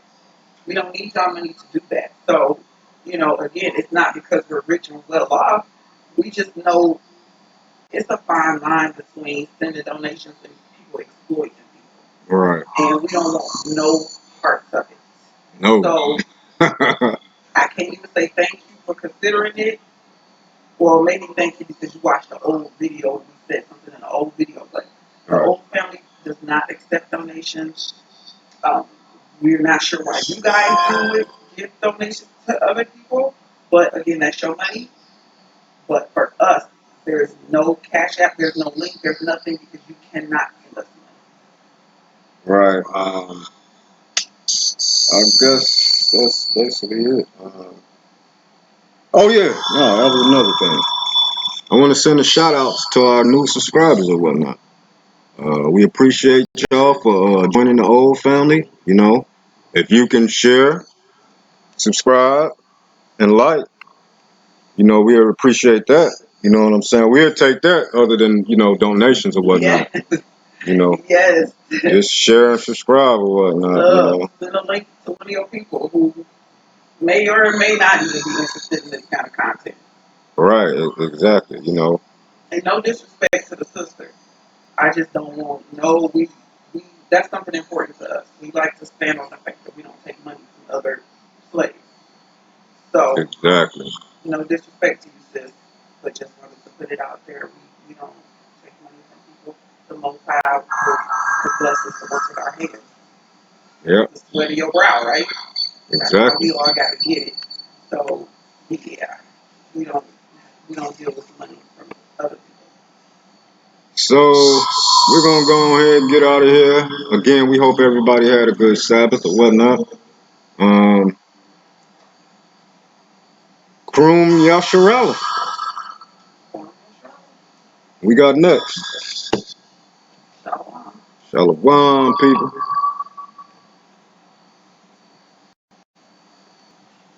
We don't need y'all money to do that. So, again, it's not because we're rich and well off. We just know it's a fine line between sending donations and people exploiting people. Right. And we don't want no parts of it. No. So I can't even say thank you for considering it. Well, maybe thank you because you watched the old video. We said something in the old video, but the Right. old family does not accept donations. Um, we're not sure why you guys do it, give donations to other people, but again, that's your money. But for us, there's no cash app, there's no link, there's nothing because you cannot send us money. Right. I guess that's basically it. Oh yeah. No, that was another thing. I want to send a shout outs to our new subscribers or whatnot. We appreciate y'all for joining the old family. If you can share, subscribe, and like, we would appreciate that. You know what I'm saying? We'll take that other than, donations or whatnot. Yes. You know, Yes. just share and subscribe or whatnot. Send a link to one of your people who may or may not even be interested in this kind of content. Right, exactly. And no disrespect to the sister. I just don't want no we that's something important to us. We like to stand on the fact that we don't take money from other slaves. So Exactly. no disrespect to you, sis, but just wanted to put it out there. We don't take money from people. The Most High will bless us to work with our hands. Yep. The sweat of your brow, right? That's how Exactly. we all got to get it. So yeah, we don't we don't deal with money from other people. So we're gonna go ahead and get out of here. Again, we hope everybody had a good Sabbath or whatnot. Kroom Yasharella. We got next. Shalom. Shalom, people.